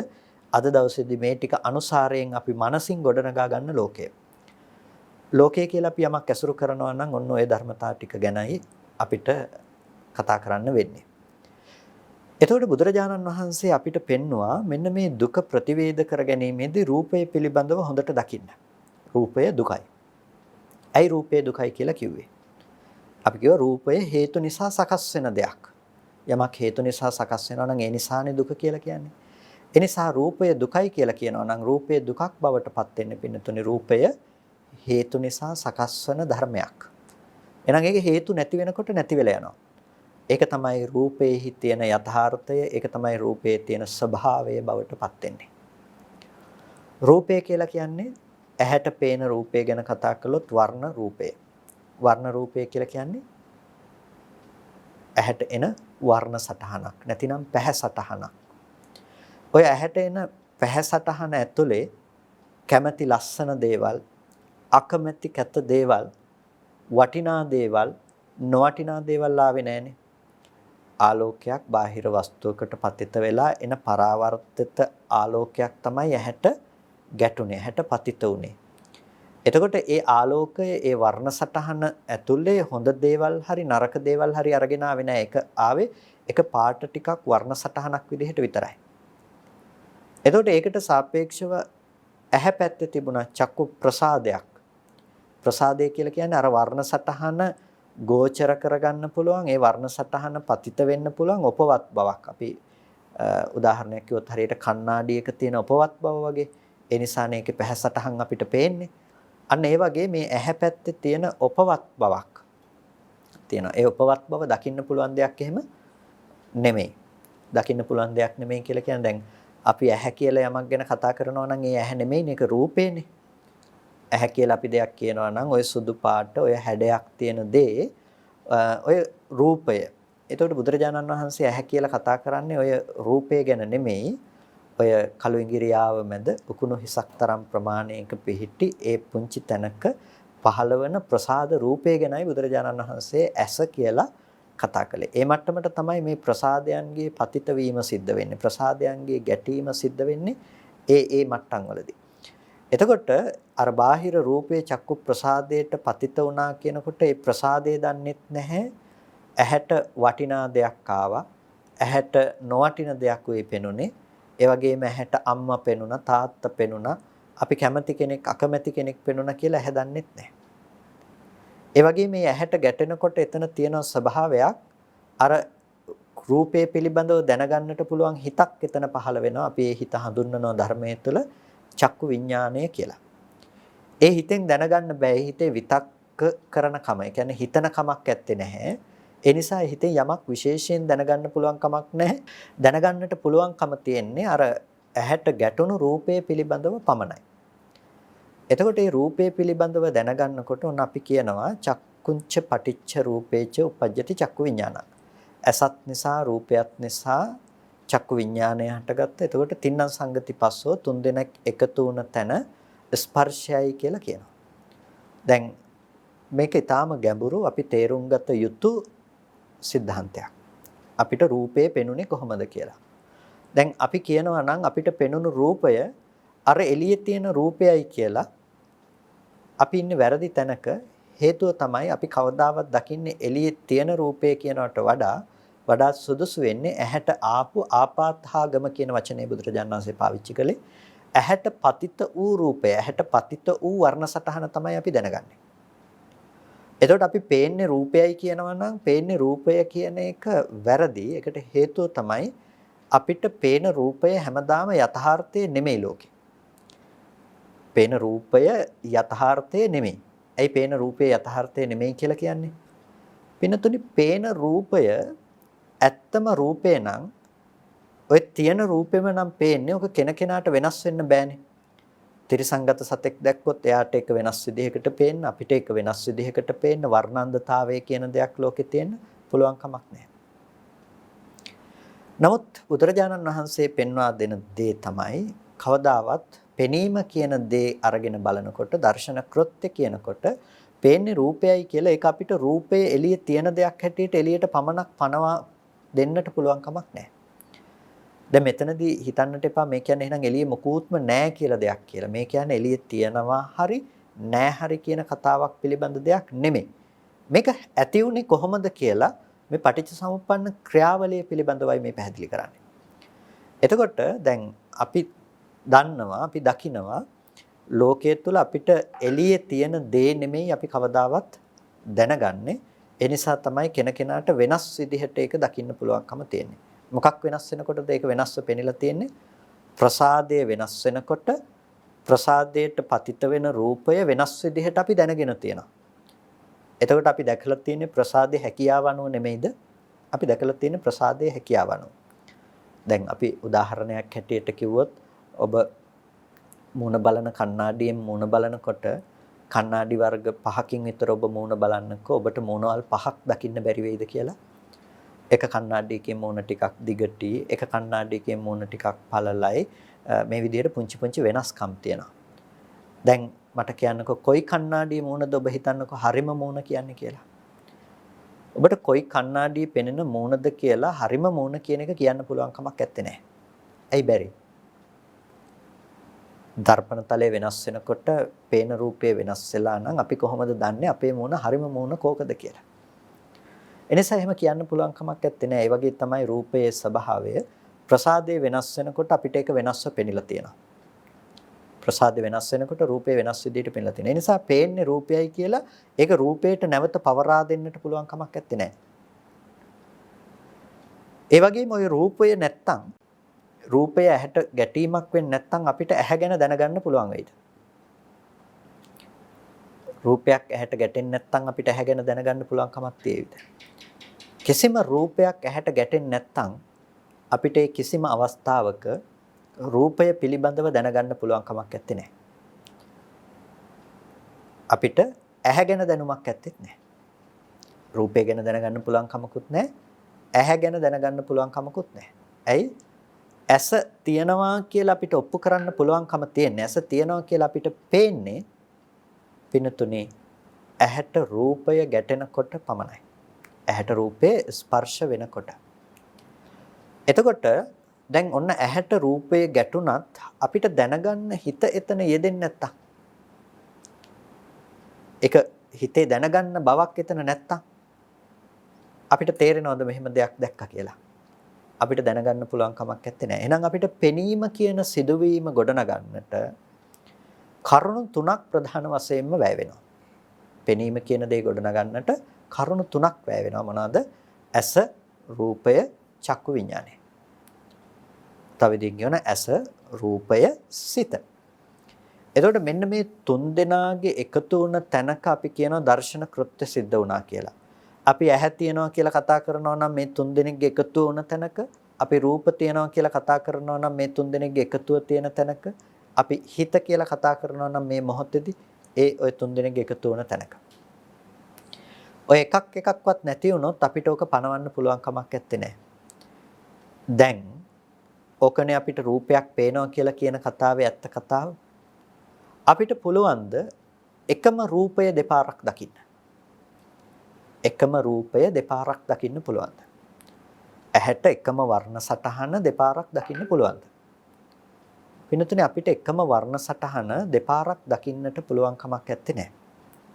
අද දවසේදී මේ ටික අනුසාරයෙන් අපි මනසින් ගොඩනගා ගන්න ලෝකය. ලෝකය කියලා අපි යමක් ඇසුරු කරනවා නම් ඔන්න ඔය ධර්මතා ටික ගැනයි අපිට කතා කරන්න වෙන්නේ. එතකොට බුදුරජාණන් වහන්සේ අපිට පෙන්නවා මෙන්න මේ දුක ප්‍රතිවේධ කර ගැනීමේදී රූපය පිළිබඳව හොඳට දකින්න. රූපය දුකයි. ඇයි රූපය දුකයි කියලා කිව්වේ? අපි කිව්වා රූපය හේතු නිසා සකස් වෙන දෙයක්. යමක් හේතු නිසා සකස් වෙනවා නම් ඒ නිසානේ දුක කියලා කියන්නේ. ඒ නිසා රූපය දුකයි කියලා කියනවා නම් රූපය දුකක් බවට පත් වෙන්නේ පින්නතුනේ රූපය හේතු නිසා සකස් වෙන ධර්මයක්. එහෙනම් ඒක හේතු නැති වෙනකොට නැති වෙලා යනවා. ඒක තමයි රූපේහි තියෙන යථාර්ථය, ඒක තමයි රූපයේ තියෙන ස්වභාවය බවට පත් වෙන්නේ. රූපය කියලා කියන්නේ ඇහැට පේන රූපය ගැන කතා කළොත් වර්ණ රූපය. වර්ණ රූපය කියලා කියන්නේ ඇහැට එන වර්ණ සටහනක් නැතිනම් පැහැ සටහනක්. ඔය ඇහැට එන පැහැ සටහන ඇතුලේ කැමැති ලස්සන දේවල්, අකමැති කැත දේවල්, වටිනා දේවල්, නොවටිනා දේවල් ආවේ නැහනේ. ආලෝකයක් බාහිර වස්තුවකට පතිත වෙලා එන පරාවර්තිත ආලෝකයක් තමයි ඇහැට ගැටුනේ, ඇහැට පතිත උනේ. එතකොට ඒ ආලෝකය, ඒ වර්ණ සටහන ඇතුලේ හොඳ දේවල් හරි නරක දේවල් හරි අරගෙන ආවේ නැහැ. ඒක ආවේ එක පාට ටිකක් වර්ණ සටහනක් විදිහට විතරයි. එතකොට ඒකට සාපේක්ෂව ඇහැ පැත්තේ තිබුණ චක්කු ප්‍රසාදයක්. ප්‍රසාදය කියලා කියන්නේ අර වර්ණ සටහන ගෝචර කරගන්න පුළුවන්, ඒ වර්ණ සටහන පතිත වෙන්න පුළුවන් උපවත් බවක්. අපි උදාහරණයක් කිව්වොත් හරියට කණ්ණාඩියක තියෙන උපවත් බව වගේ. ඒ නිසානේ ඒකේ පැහැ සටහන් අපිට පේන්නේ. අන්න ඒ වගේ මේ ඇහැ පැත්තේ තියෙන උපවත් බවක් තියෙනවා. ඒ උපවත් බව දකින්න පුළුවන් දෙයක් එහෙම නෙමෙයි. දකින්න පුළුවන් දෙයක් නෙමෙයි කියලා කියන්නේ දැන් අපි ඇහැ කියලා යමක් ගැන කතා කරනවා නම් ඒ ඇහැ නෙමෙයිනේ, ඒක රූපේනේ. ඇහැ කියලා අපි දෙයක් කියනවා නම් ඔය සුදු පාට, ඔය හැඩයක් තියෙන දේ ඔය රූපය. එතකොට බුදුරජාණන් වහන්සේ ඇහැ කියලා කතා කරන්නේ ඔය රූපය ගැන නෙමෙයි. ඔය කළු ඉඟිරියාව මැද උකුණු හිසක් තරම් ප්‍රමාණයක පිහිටි ඒ පුංචි තැනක පහළවන ප්‍රසාද රූපය ගැනයි බුදුරජාණන් වහන්සේ ඇස කියලා කතා කළේ. ඒ මට්ටමට තමයි මේ ප්‍රසාදයන්ගේ පතිත වීම සිද්ධ වෙන්නේ. ප්‍රසාදයන්ගේ ගැටීම සිද්ධ වෙන්නේ ඒ මට්ටම් වලදී. එතකොට අර බාහිර රූපේ චක්කු ප්‍රසාදයට පතිත වුණා කියනකොට ඒ ප්‍රසාදය දන්නෙත් නැහැ. ඇහැට වටිනා දෙයක් ආවා. ඇහැට නොවටින දෙයක් වෙයි පෙනුනේ. ඒ වගේම ඇහැට අම්මා පෙනුණා, තාත්තා පෙනුණා, අපි කැමති කෙනෙක්, අකමැති කෙනෙක් පෙනුණා කියලා ඇහැ දන්නෙත් නැහැ. ඒ වගේ මේ ඇහැට ගැටෙනකොට එතන තියෙන ස්වභාවයක් අර රූපේ පිළිබඳව දැනගන්නට පුළුවන් හිතක් එතන පහළ වෙනවා. අපි ඒ හිත හඳුන්වන ධර්මයේ තුල චක්කු විඥානය කියලා. ඒ හිතෙන් දැනගන්න බෑ. හිතේ විතක්ක කරන කම. ඒ කියන්නේ හිතන කමක් ඇත්තේ නැහැ. ඒ නිසා හිතේ යමක් විශේෂයෙන් දැනගන්න පුළුවන් කමක් නැහැ. දැනගන්නට පුළුවන්කම තියෙන්නේ අර ඇහැට ගැටුණු රූපය පිළිබඳව පමණයි. එතකොට මේ රූපය පිළිබඳව දැනගන්නකොට උන් අපි කියනවා චක්කුංච පටිච්ච රූපේච උපජ්ජති චක්කු විඥානං. ඇසත් නිසා රූපයත් නිසා චක්කු විඥානය හටගත්තා. එතකොට තින්නම් සංගති පස්සෝ තුන් දෙනෙක් එකතු වුණ තැන ස්පර්ශයයි කියලා කියනවා. දැන් මේක ඊටාම ගැඹුරු අපි තේරුම් ගත යුතු සිද්ධාන්තයක්. අපිට රූපේ පෙනුනේ කොහොමද කියලා. දැන් අපි කියනවා නම් අපිට පෙනුණු රූපය අර එළියේ තියෙන රූපයයි කියලා අපි ඉන්නේ වැරදි තැනක. හේතුව තමයි අපි කවදාවත් දකින්නේ එළියේ තියෙන රූපය කියනකට වඩා සුදුසු වෙන්නේ ඇහැට ආපු ආපාතාගම කියන වචනේ බුදුරජාණන් වහන්සේ පාවිච්චි කළේ. ඇහැට පතිත වූ රූපය, ඇහැට පතිත වූ වර්ණ සටහන තමයි අපි දැනගන්නේ. එතකොට අපි පේන්නේ රූපයයි කියනවා නම් පේන්නේ රූපය කියන එක වැරදි. ඒකට හේතුව තමයි අපිට පේන රූපය හැමදාම යථාර්ථයේ නෙමෙයි ලෝකේ. පේන රූපය යථාර්ථයේ නෙමෙයි. ඇයි පේන රූපය යථාර්ථයේ නෙමෙයි කියලා කියන්නේ? පින්නතුනි පේන රූපය ඇත්තම රූපේ නම් ඔය තියෙන රූපෙම නම් පේන්නේ. ඔක කෙනකෙනාට වෙනස් වෙන්න බෑනේ. ත්‍රිසංගත සතෙක් දැක්කොත් එයාට ඒක වෙනස් විදිහකට පේන්න, අපිට ඒක වෙනස් විදිහකට පේන්න, වර්ණන්දතාවය කියන දෙයක් ලෝකේ තියෙන්න පුළුවන් කමක් නැහැ. නමුත් බුදුරජාණන් වහන්සේ පෙන්වා දෙන දේ තමයි කවදාවත් පෙනීම කියන දේ අරගෙන බලනකොට දර්ශන කෘත්‍ය කියනකොට පේන්නේ රූපයයි කියලා ඒක අපිට රූපයේ එළියේ තියෙන දෙයක් හැටියට එළියට පමණක් පනවා දෙන්නට පුළුවන් කමක් නැහැ. දැන් මෙතනදී හිතන්නට එපා මේ කියන්නේ එහෙනම් එළියේ මොකුත්ම නැහැ කියලා දෙයක් කියලා. මේ කියන්නේ එළියේ තියනවා හරි නැහැ හරි කියන කතාවක් පිළිබඳ දෙයක් නෙමෙයි. මේක ඇති වුනේ කොහොමද කියලා මේ පටිච්චසමුප්පන්න ක්‍රියාවලිය පිළිබඳවයි මේ පැහැදිලි කරන්නේ. එතකොට දැන් අපි දන්නවා අපි දකිනවා ලෝකයේ තුල අපිට එළියේ තියෙන දේ නෙමෙයි අපි කවදාවත් දැනගන්නේ. ඒ නිසා තමයි කෙනකෙනාට වෙනස් විදිහට ඒක දකින්න පුළුවන්කම තියෙන්නේ. මොකක් වෙනස් වෙනකොටද ඒක වෙනස්ව පෙනිලා තියෙන්නේ? ප්‍රසාදය වෙනස් වෙනකොට ප්‍රසාදයට පතිත වෙන රූපය වෙනස් විදිහට අපි දැනගෙන තියෙනවා. එතකොට අපි දැකලා තියෙන්නේ ප්‍රසාදේ හැකියාව අනුව නෙමෙයිද? අපි දැකලා තියෙන්නේ ප්‍රසාදයේ හැකියාව අනුව. දැන් අපි උදාහරණයක් හැටියට කිව්වොත් ඔබ මූණ බලන කණ්ණාඩියෙන් මූණ බලනකොට කණ්ණාඩි වර්ග 5කින් විතර ඔබ මූණ බලන්නකෝ ඔබට මූණවල් 5ක් දකින්න බැරි වෙයිද කියලා? එක කණ්ණාඩියකින් මූණ ටිකක් දිගටි, එක කණ්ණාඩියකින් මූණ ටිකක් පළලයි. මේ විදිහට පුංචි පුංචි වෙනස්කම් තියෙනවා. දැන් මට කියන්නකෝ කොයි කණ්ණාඩියේ මූණද ඔබ හිතන්නකෝ හරිම මූණ කියන්නේ කියලා. ඔබට කොයි කණ්ණාඩියේ පෙනෙන මූණද කියලා හරිම මූණ කියන එක කියන්න පුළුවන් කමක් නැත්තේ නෑ. ඇයි බැරි? දර්පණ තලය වෙනස් වෙනකොට පේන රූපය වෙනස් වෙලා නම් අපි කොහොමද දන්නේ අපේ මූණ හරිම මූණ කෝකද කියලා? එනිසා එහෙම කියන්න පුළුවන් කමක් නැත්තේ නෑ. ඒ වගේ තමයි රූපයේ ස්වභාවය. ප්‍රසාදේ වෙනස් වෙනකොට අපිට ඒක වෙනස්ව පෙනිලා තියෙනවා. ප්‍රසාදේ වෙනස් වෙනකොට රූපේ වෙනස් විදිහට පෙනිලා තියෙනවා. ඒ නිසා පේන්නේ රූපයයි කියලා ඒක රූපයට නැවත පවරා දෙන්නට පුළුවන් කමක් නැත්තේ නෑ. ඒ වගේම ওই රූපය නැත්තම් රූපය ඇහැට ගැටීමක් වෙන්නේ නැත්තම් අපිට ඇහැ ගැන දැනගන්න පුළුවන් වෙයිද? රූපයක් ඇහැට ගැටෙන්නේ නැත්තම් අපිට ඇහැ ගැන දැනගන්න පුළුවන් කමක් තියෙයිද? කිසිම රූපයක් ඇහැට ගැටෙන්නේ නැත්තම් අපිට කිසිම අවස්ථාවක රූපය පිළිබඳව දැනගන්න පුළුවන් කමක් නැත්තේ නෑ. අපිට ඇහැ ගැන දැනුමක් ඇත්තෙත් නෑ. රූපය ගැන දැනගන්න පුළුවන් කමකුත් නෑ. ඇහැ ගැන දැනගන්න පුළුවන් කමකුත් නෑ. ඇයි? ඇස තියනවා කියලා අපිට ඔප්පු කරන්න පුළුවන්කම තියෙන්නේ. ඇස තියනවා කියලා අපිට පේන්නේ පිනතුනේ ඇහැට රූපය ගැටෙනකොට පමණයි. ඇහැට රූපේ ස්පර්ශ වෙනකොට. එතකොට දැන් ඔන්න ඇහැට රූපය ගැටුණත් අපිට දැනගන්න හිත එතන යෙදෙන්නේ නැත්තම් ඒක හිතේ දැනගන්න බවක් එතන නැත්තම් අපිට තේරෙනවද මෙහෙම දෙයක් දැක්කා කියලා? අපිට දැනගන්න පුළුවන් කමක් නැත්තේ නෑ. එහෙනම් අපිට පෙනීම කියන සිදුවීම ගොඩනගන්නට කරුණු තුනක් ප්‍රධාන වශයෙන්ම වැය වෙනවා. පෙනීම කියන දේ ගොඩනගන්නට කරුණු තුනක් වැය වෙනවා. මොනවාද? ඇස, රූපය, චක්කු විඥානය. තව විදිහින් කියනවා ඇස, රූපය, සිත. එතකොට මෙන්න මේ තුන් දෙනාගේ එකතු වුණ තැනක අපි කියනවා දර්ශන කෘත්‍ය සිද්ධ වුණා කියලා. අපි ඇහැ තියනවා කියලා කතා කරනවා නම් මේ තුන් දෙනෙක්ගේ එකතුව වුණ තැනක, අපි රූප තියනවා කියලා කතා කරනවා නම් මේ තුන් දෙනෙක්ගේ එකතුව තියෙන තැනක, අපි හිත කියලා කතා කරනවා නම් මේ මොහොතේදී ඔය තුන් දෙනෙක්ගේ එකතුව වුණ තැනක. ඔය එකක්වත් නැති වුණොත් අපිට ඕක පණවන්න පුළුවන් කමක් නැත්තේ නෑ. දැන් ඕකනේ අපිට රූපයක් පේනවා කියලා කියන කතාවේ ඇත්ත කතාව. අපිට පුළුවන්ද එකම රූපය දෙපාරක් දකින්න? එකම රූපය දෙපාරක් දකින්න පුළුවන්ද? ඇහැට එකම වර්ණ සටහන දෙපාරක් දකින්න පුළුවන්ද? පින්තුනේ අපිට එකම වර්ණ සටහන දෙපාරක් දකින්නට පුළුවන් කමක් නැත්තේ නෑ.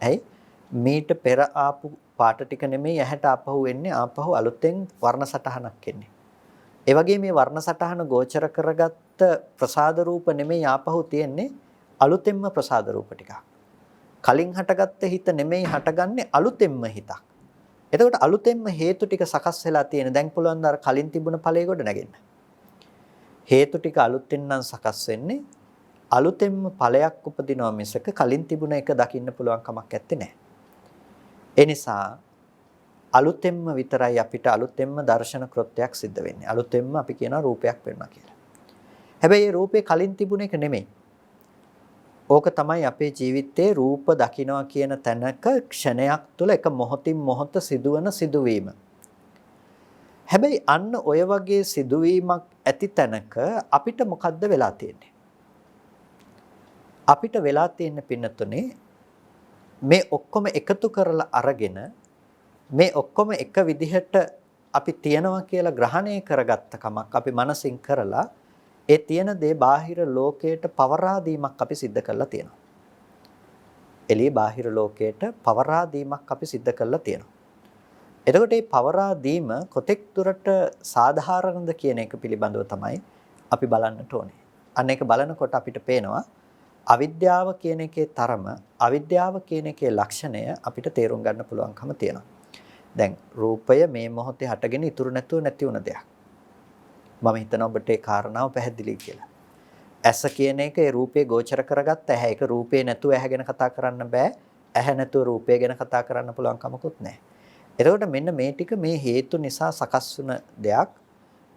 ඇයි? මීට පෙර ආපු පාට ටික නෙමෙයි ඇහැට ආපහු එන්නේ, ආපහු අලුතෙන් වර්ණ සටහනක් එන්නේ. ඒ වගේ මේ වර්ණ සටහන ගෝචර කරගත්ත ප්‍රසාද රූප නෙමෙයි ආපහු තියෙන්නේ, අලුතෙන්ම ප්‍රසාද රූප ටිකක්. කලින් හටගත්ත හිත නෙමෙයි හටගන්නේ, අලුතෙන්ම හිතක්. එතකොට අලුතෙන්ම හේතු ටික සකස් වෙලා තියෙන. දැන් පුළුවන් ද කලින් තිබුණ ඵලයේ ගොඩ නැගෙන්න. හේතු ටික අලුතෙන් නම් සකස් වෙන්නේ, අලුතෙන්ම ඵලයක් උපදිනවා මිසක කලින් තිබුණ එක දකින්න පුළුවන් කමක් නැත්තේ නෑ. ඒ නිසා අලුතෙන්ම විතරයි අපිට අලුතෙන්ම දර්ශන කෘත්‍යයක් සිද්ධ වෙන්නේ. අලුතෙන්ම අපි කියනවා රූපයක් වෙනවා කියලා. හැබැයි මේ රූපේ කලින් තිබුණ එක නෙමෙයි. ඕක තමයි අපේ ජීවිතයේ රූප දකින්නවා කියන තැනක ක්ෂණයක් තුළ එක මොහොතින් මොහොත සිදුවන සිදුවීම. හැබැයි අන්න ඔය වගේ සිදුවීමක් ඇති තැනක අපිට මොකද්ද වෙලා තියෙන්නේ? අපිට වෙලා තියෙන පින්නතුනේ මේ ඔක්කොම එකතු කරලා අරගෙන මේ ඔක්කොම එක විදිහට අපි තියනවා කියලා ග්‍රහණය කරගත්ත කමක් අපි මනසින් කරලා ඒ තියෙන දේ බාහිර ලෝකයට පවරා දීමක් අපි සිද්ධ කරලා තියෙනවා. එළිය බාහිර ලෝකයට පවරා දීමක් අපි සිද්ධ කරලා තියෙනවා. එතකොට මේ පවරා දීම කොතෙක් දුරට සාධාරණද කියන එක පිළිබඳව තමයි අපි බලන්නට ඕනේ. අන්න ඒක බලනකොට අපිට පේනවා අවිද්‍යාව කියන එකේ තරම, අවිද්‍යාව කියන එකේ ලක්ෂණය අපිට තේරුම් ගන්න පුළුවන්කම තියෙනවා. දැන් රූපය මේ මොහොතේ හටගෙන ඉතුරු නැතුව නැති වුණ දෙයක්. මම හිතනවා ඔබට ඒ කාරණාව පැහැදිලි කියලා. ඇස කියන එක ඒ රූපේ ගෝචර කරගත්ත ඇහැ. ඒක රූපේ නැතුව ඇහැ ගැන කතා කරන්න බෑ. ඇහැ නැතුව රූපය ගැන කතා කරන්න පුළුවන් කමකුත් නැහැ. එතකොට මෙන්න මේ ටික මේ හේතු නිසා සකස් වුණ දෙයක්.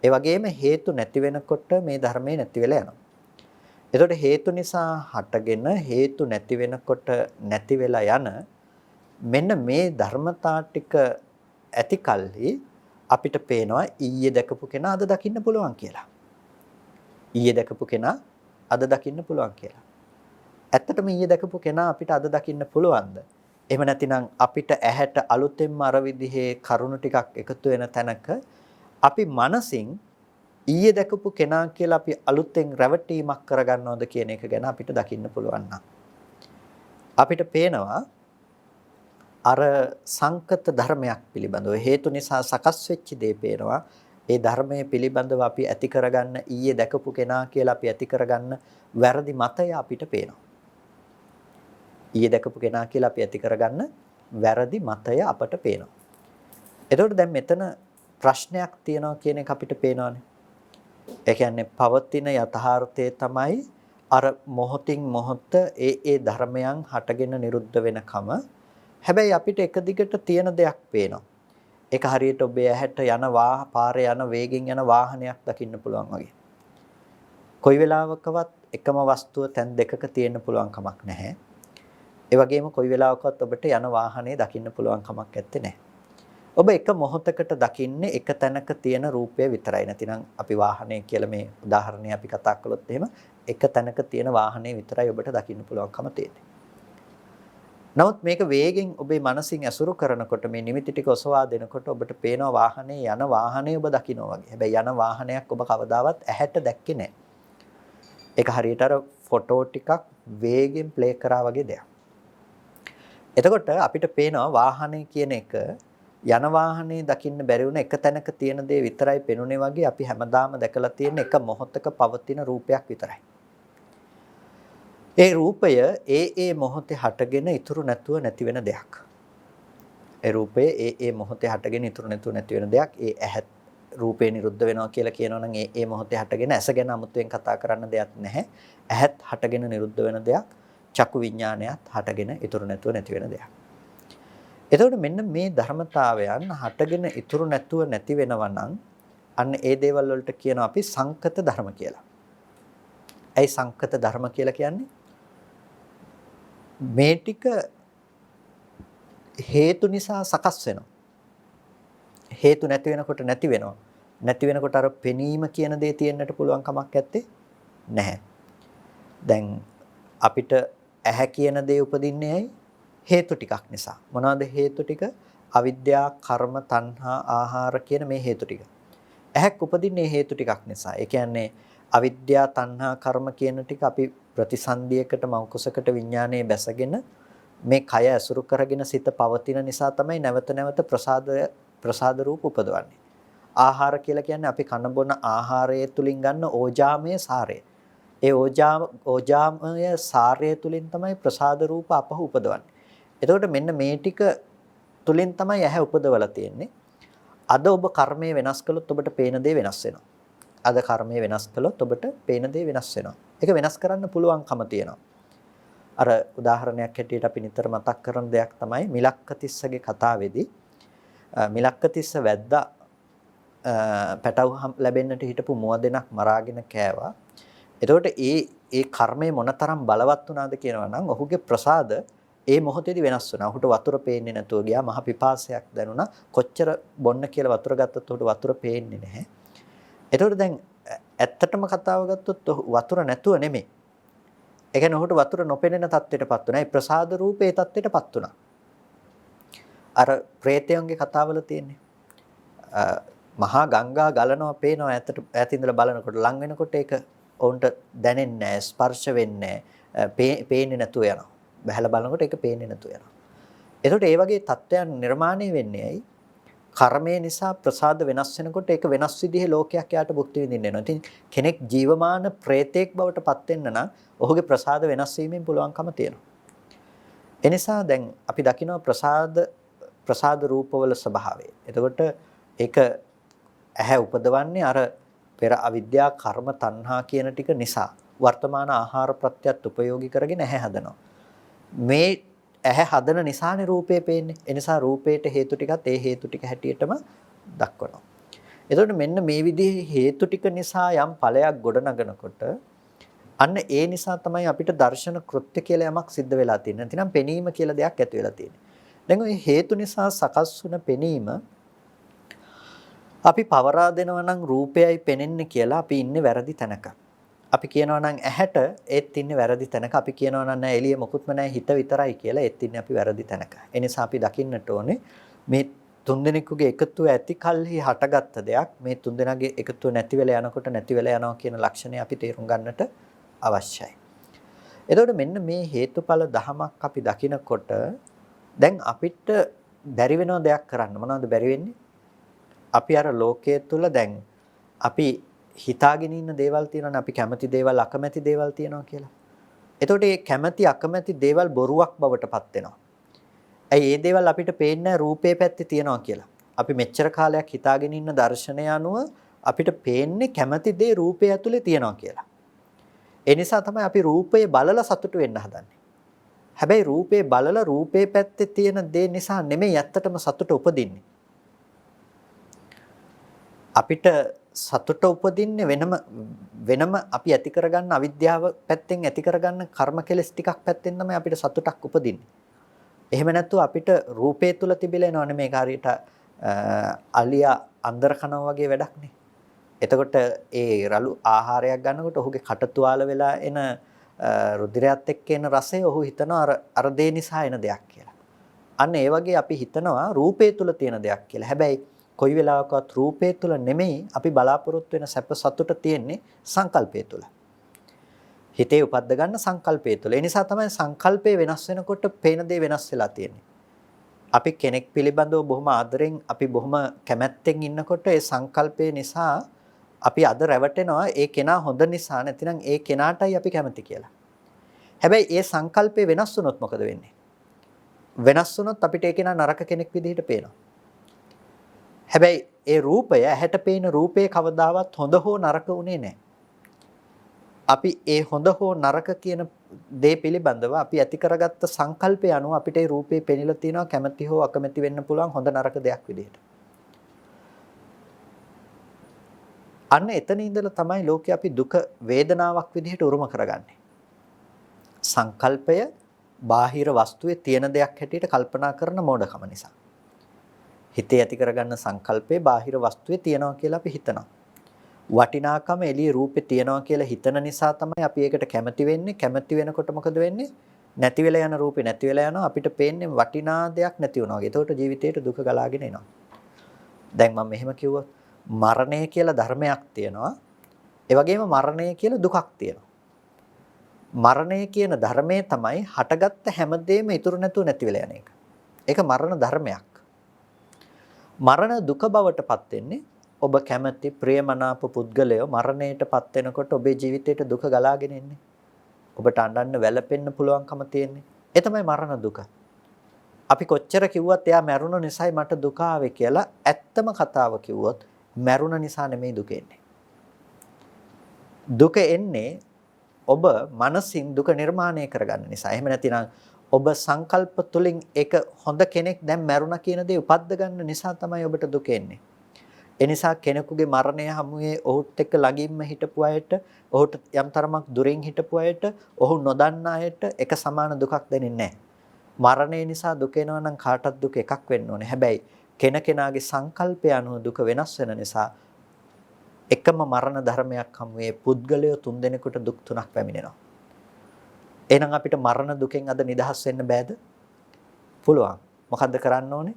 ඒ වගේම හේතු නැති වෙනකොට මේ ධර්මයේ නැති වෙලා යනවා. එතකොට හේතු නිසා හටගෙන හේතු නැති වෙනකොට නැති වෙලා යන මෙන්න මේ ධර්මතා ටික ඇති කල්හි අපිට පේනවා ඊයේ දැකපු කෙනා අද දකින්න පුළුවන් කියලා. ඊයේ දැකපු කෙනා අද දකින්න පුළුවන් කියලා. ඇත්තටම ඊයේ දැකපු කෙනා අපිට අද දකින්න පුළුවන්ද? එහෙම නැතිනම් අපිට ඇහැට අලුතෙන්ම අර විදිහේ කරුණු ටිකක් එකතු වෙන තැනක අපි මනසින් ඊයේ දැකපු කෙනා කියලා අපි අලුතෙන් රැවටීමක් කරගන්නවද කියන එක ගැන අපිට දකින්න පුළුවන් නම් අපිට පේනවා අර සංකත ධර්මයක් පිළිබඳව හේතු නිසා සකස් වෙච්ච දේ පේනවා. ඒ ධර්මයේ පිළිබඳව අපි ඇති කරගන්න ඊයේ දැකපු කෙනා කියලා අපි ඇති කරගන්න වැරදි මතය අපිට පේනවා. ඊයේ දැකපු කෙනා කියලා අපි ඇති කරගන්න වැරදි මතය අපට පේනවා. එතකොට දැන් මෙතන ප්‍රශ්නයක් තියෙනවා කියන එක අපිට පේනවානේ. ඒ කියන්නේ පවතින යථාර්ථය තමයි අර මොහොතින් මොහොත ඒ ධර්මයන් හටගෙන නිරුද්ධ වෙනකම. හැබැයි අපිට එක දිගට තියෙන දෙයක් පේනවා. ඒක හරියට ඔබේ ඇහැට යන පාරේ යන වේගෙන් යන වාහනයක් දකින්න පුළුවන් වගේ. කොයි වෙලාවකවත් එකම වස්තුව තැන් දෙකක තියෙන්න පුළුවන් කමක් නැහැ. ඒ වගේම කොයි වෙලාවකවත් ඔබට යන වාහනේ දකින්න පුළුවන් කමක් නැත්තේ නැහැ. ඔබ එක මොහොතකට දකින්නේ එක තැනක තියෙන රූපය විතරයි. නැතිනම් අපි වාහනේ කියලා මේ උදාහරණය අපි කතා කළොත් එහෙම එක තැනක තියෙන වාහනේ විතරයි ඔබට දකින්න පුළුවන්කම තියෙන්නේ. නමුත් මේක වේගෙන් ඔබේ මනසින් ඇසුරු කරනකොට මේ නිමිති ටික ඔසවා දෙනකොට ඔබට පේනවා වාහනේ යන වාහනේ ඔබ දකිනවා වගේ. හැබැයි යන වාහනයක් ඔබ කවදාවත් ඇහැට දැක්කේ නැහැ. ඒක හරියට අර ෆොටෝ ටිකක් වේගෙන් ප්ලේ කරා වගේ දෙයක්. එතකොට අපිට පේනවා වාහනේ කියන එක යන වාහනේ දකින්න බැරි වුණ එක තැනක තියෙන දේ විතරයි පෙනුනේ වගේ අපි හැමදාම දැකලා තියෙන එක මොහොතක පවතින රූපයක් විතරයි. ඒ රූපය ඒ මොහොතේ හටගෙන ඉතුරු නැතුව නැති වෙන දෙයක්. ඒ රූපය ඒ මොහොතේ හටගෙන ඉතුරු නැතුව නැති වෙන දෙයක්. ඒ ඇහත් රූපේ නිරුද්ධ වෙනවා කියලා කියනවනම් ඒ මොහොතේ හටගෙන ඇස ගැන අමුතුවෙන් කතා කරන්න දෙයක් නැහැ. ඇහත් හටගෙන නිරුද්ධ වෙන දෙයක්. චක්කු විඥානයත් හටගෙන ඉතුරු නැතුව නැති වෙන දෙයක්. එතකොට මෙන්න මේ ධර්මතාවයන් හටගෙන ඉතුරු නැතුව නැති වෙනවා නම් අන්න ඒ දේවල් වලට කියනවා අපි සංකත ධර්ම කියලා. ඇයි සංකත ධර්ම කියලා කියන්නේ? මේ ටික හේතු නිසා සකස් වෙනවා. හේතු නැති වෙනකොට නැති වෙනවා. නැති වෙනකොට අර පෙනීම කියන දේ තියෙන්නට පුළුවන් කමක් නැත්තේ නැහැ. දැන් අපිට ඇහැ කියන දේ උපදින්නේ ඇයි? හේතු ටිකක් නිසා. මොනවද හේතු ටික? අවිද්‍යාව, කර්ම, තණ්හා, ආහාර කියන මේ හේතු ටික. ඇහැක් උපදින්නේ හේතු ටිකක් නිසා. ඒ කියන්නේ අවිද්‍යාව, තණ්හා, කර්ම කියන ටික අපි ප්‍රතිසන්දියකට මෞකසකට විඥානයේ බැසගෙන මේ කය ඇසුරු කරගෙන සිත පවතින නිසා තමයි නැවත නැවත ප්‍රසාද රූප උපදවන්නේ. ආහාර කියලා කියන්නේ අපි කන බොන ආහාරය තුලින් ගන්න ඕජාමය සාරය. ඒ ඕජාමය සාරය තුලින් තමයි ප්‍රසාද රූප අපහ උපදවන්නේ. එතකොට මෙන්න මේ ටික තුලින් තමයි ඇහැ උපදවලා තියෙන්නේ. අද ඔබ කර්මය වෙනස් කළොත් ඔබට පේන දේ වෙනස් වෙනවා. අද කර්මය වෙනස් කළොත් ඔබට පේන දේ වෙනස් වෙනවා. ඒක වෙනස් කරන්න පුළුවන්කම තියෙනවා. අර උදාහරණයක් හැටියට අපි නිතර මතක් කරන දෙයක් තමයි මිලක්කතිස්සගේ කතාවේදී මිලක්කතිස්ස වැද්දා පැටව ලැබෙන්නට හිටපු මුව දෙනක් මරාගෙන කෑවා. එතකොට ඒ කර්මය මොනතරම් බලවත් වුණාද කියනවා නම් ඔහුගේ ප්‍රසාද ඒ මොහොතේදී වෙනස් වුණා. ඔහුට වතුර පේන්නේ නැතුව ගියා. මහ පිපාසයක් දැනුණා. කොච්චර බොන්න කියලා වතුර ගත්තත් ඔහුට වතුර පේන්නේ නැහැ. එතකොට දැන් ඇත්තටම කතාව ගත්තොත් වතුර නැතුව නෙමෙයි. ඒ කියන්නේ ඔහුට වතුර නොපෙනෙන තත්ත්වයටපත් වුණා. ඒ ප්‍රසාද රූපේ තත්ත්වයටපත් වුණා. අර ප්‍රේතයන්ගේ කතාවල තියෙන්නේ. මහා ගංගා ගලනවා පේනවා ඈත ඉඳලා බලනකොට ලං වෙනකොට ඒක ඔවුන්ට දැනෙන්නේ නැහැ, ස්පර්ශ වෙන්නේ නැහැ, පේන්නේ නැතුව යනවා. බහැලා බලනකොට ඒක පේන්නේ නැතුව යනවා. එතකොට ඒ වගේ තත්ත්වයන් නිර්මාණය වෙන්නේ ඇයි? කර්මය නිසා ප්‍රසාද වෙනස් වෙනකොට ඒක වෙනස් විදිහේ ලෝකයක් යාට භුක්ති විඳින්න වෙනවා. ඉතින් කෙනෙක් ජීවමාන ප්‍රේතෙක් බවට පත් වෙන්න නම් ඔහුගේ ප්‍රසාද වෙනස් වීමෙන් පුළුවන්කම තියෙනවා. එනිසා දැන් අපි දකිනවා ප්‍රසාද රූපවල ස්වභාවය. එතකොට ඒක ඇහැ උපදවන්නේ අර පෙර අවිද්‍යා කර්ම තණ්හා කියන ටික නිසා වර්තමාන ආහාර ප්‍රත්‍යත් උපයෝගී කරගෙන ඇහැ හදනවා. මේ ඇහැ හදන නිසානේ රූපේ පේන්නේ. ඒ නිසා රූපේට හේතු ටිකත් ඒ හේතු ටික හැටියටම දක්වනවා. එතකොට මෙන්න මේ විදිහේ හේතු ටික නිසා යම් ඵලයක් ගොඩනගනකොට අන්න ඒ නිසා තමයි අපිට දර්ශන කෘත්‍ය කියලා යමක් සිද්ධ වෙලා තියෙන්නේ. නැතිනම් පෙනීම කියලා දෙයක් ඇති වෙලා තියෙන්නේ. දැන් ওই හේතු නිසා සකස් වුණ පෙනීම අපි පවරා දෙනවා නම් රූපයයි පෙනෙන්නේ කියලා අපි ඉන්නේ වැරදි තැනක. අපි කියනවා නම් ඇහැට ඒත් ඉන්නේ වැරදි තැනක. අපි කියනවා නම් නෑ එළිය මොකුත්ම නෑ හිත විතරයි කියලා ඒත් ඉන්නේ අපි වැරදි තැනක. ඒ නිසා අපි දකින්නට ඕනේ මේ තුන්දෙනෙකුගේ එකතුව ඇති කල්හි හටගත්ත දෙයක් මේ තුන්දෙනාගේ එකතුව නැති වෙලා යනකොට නැති වෙලා යනවා කියන ලක්ෂණය අපි තේරුම් ගන්නට අවශ්‍යයි. එතකොට මෙන්න මේ හේතුඵල ධමයක් අපි දකිනකොට දැන් අපිට බැරි වෙන දෙයක් කරන්න මොනවද බැරි වෙන්නේ? අපි අර ලෝකයේ තුල දැන් අපි හිතාගෙන ඉන්න දේවල් තියෙනවානේ අපි කැමති දේවල් අකමැති දේවල් තියෙනවා කියලා. එතකොට මේ කැමති අකමැති දේවල් බොරුවක් බවට පත් වෙනවා. ඇයි මේ දේවල් අපිට පේන්නේ රූපේ පැත්තේ තියෙනවා කියලා. අපි මෙච්චර කාලයක් හිතාගෙන ඉන්න දර්ශනය අනුව අපිට පේන්නේ කැමති දේ රූපය ඇතුලේ තියෙනවා කියලා. ඒ නිසා තමයි අපි රූපය බලලා සතුටු වෙන්න හදන්නේ. හැබැයි රූපේ බලලා රූපේ පැත්තේ තියෙන දේ නිසා නෙමෙයි ඇත්තටම සතුට උපදින්නේ. අපිට සතුට උපදින්නේ වෙනම අපි ඇති කරගන්න අවිද්‍යාව පැත්තෙන් ඇති කරගන්න කර්ම කෙලස් ටිකක් පැත්තෙන් තමයි අපිට සතුටක් උපදින්නේ. එහෙම නැත්නම් අපිට රූපේ තුල තිබිලා එනවනේ මේක හරියට අලියා අන්දර කනවා වගේ වැඩක් නේ. එතකොට ඒ රළු ආහාරයක් ගන්නකොට ඔහුගේ කට තුවාල වෙලා එන රුධිරයත් එක්ක එන රසය ඔහු හිතනවා අර දේ නිසා එන දෙයක් කියලා. අන්න ඒ වගේ අපි හිතනවා රූපේ තුල තියෙන දෙයක් කියලා. හැබැයි කොයි වෙලාවකවත් රූපේ තුල නෙමෙයි අපි බලාපොරොත්තු වෙන සැප සතුට තියෙන්නේ සංකල්පය තුල. හිතේ උපද්ද ගන්න සංකල්පය තුල. ඒ නිසා තමයි සංකල්පය වෙනස් වෙනකොට පේන දේ වෙනස් වෙලා තියෙන්නේ. අපි කෙනෙක් පිළිබඳව බොහොම ආදරෙන් අපි බොහොම කැමැත්තෙන් ඉන්නකොට ඒ සංකල්පය නිසා අපි අද රැවටෙනවා ඒ කෙනා හොඳ නිසා නැතිනම් ඒ කෙනාටයි අපි කැමති කියලා. හැබැයි ඒ සංකල්පය වෙනස් වුණොත් මොකද වෙන්නේ? වෙනස් වුණොත් අපිට ඒ කෙනා නරක කෙනෙක් විදිහට පේනවා. හැබැයි ඒ රූපය ඇහැට පේන රූපේ කවදාවත් හොඳ හෝ නරක උනේ නැහැ. අපි ඒ හොඳ හෝ නරක කියන දේ පිළිබඳව අපි ඇති කරගත්ත සංකල්පය අනුව අපිට ඒ රූපේ පෙනිලා තියෙනවා කැමැති හෝ අකමැති වෙන්න පුළුවන් හොඳ නරක දෙයක් විදිහට. අන්න එතන ඉඳලා තමයි ලෝකේ අපි දුක වේදනාවක් විදිහට උරුම කරගන්නේ. සංකල්පය බාහිර වස්තුවේ තියෙන දෙයක් හැටියට කල්පනා කරන මෝඩකම නිසා. හිතේ ඇති කරගන්න සංකල්පේ බාහිර වස්තුවේ තියෙනවා කියලා අපි හිතනවා. වටිනාකම එළියේ රූපේ තියෙනවා කියලා හිතන නිසා තමයි අපි ඒකට කැමති වෙන්නේ. කැමති වෙනකොට මොකද වෙන්නේ? නැති වෙලා යන රූපේ නැති වෙලා යනවා. අපිට පේන්නේ වටිනා දෙයක් නැති වුණා වගේ. ඒකට ජීවිතේට දුක ගලාගෙන එනවා. දැන් මම මෙහෙම කිව්වොත් මරණය කියලා ධර්මයක් තියෙනවා. ඒ වගේම මරණය කියලා දුකක් තියෙනවා. මරණය කියන ධර්මයේ තමයි හටගත්ත හැමදේම ඉතුරු නැතුව නැති වෙලා යන එක. ඒක මරණ ධර්මයක්. මරණ දුක බවට පත් වෙන්නේ ඔබ කැමති ප්‍රියමනාප පුද්ගලය මරණයටපත් වෙනකොට ඔබේ ජීවිතයට දුක ගලාගෙන එන්නේ. ඔබට අඬන්න වැළපෙන්න පුළුවන්කම තියෙන්නේ. ඒ තමයි මරණ දුක. අපි කොච්චර කිව්වත් එයා මැරුණ නිසායි මට දුක ආවේ කියලා ඇත්තම කතාව කිව්වොත් මැරුණ නිසා නෙමෙයි දුක එන්නේ. දුක එන්නේ ඔබ මනසින් දුක නිර්මාණය කරගන්න නිසා. එහෙම නැතිනම් ඔබ සංකල්ප තුලින් ඒක හොඳ කෙනෙක් දැන් මැරුණා කියන දේ උපද්ද ගන්න නිසා තමයි ඔබට දුක එන්නේ. ඒ නිසා කෙනෙකුගේ මරණය හමුවේ ඔහුත් එක්ක ළඟින්ම හිටපු අයට, ඔහුට යම් තරමක් දුරින් හිටපු අයට, ඔහු නොදන්නා අයට එක සමාන දුකක් දැනෙන්නේ නැහැ. මරණය නිසා දුක එනවා නම් කාටත් දුක එකක් වෙන්න ඕනේ. හැබැයි කෙනකෙනාගේ සංකල්පය අනුව දුක වෙනස් වෙන නිසා එකම මරණ ධර්මයක් හමුවේ පුද්ගලයෝ තුන්දෙනෙකුට දුක් තුනක් පැමිණෙනවා. එහෙනම් අපිට මරණ දුකෙන් අද නිදහස් වෙන්න බෑද? පුළුවන්. මොකද්ද කරන්න ඕනේ?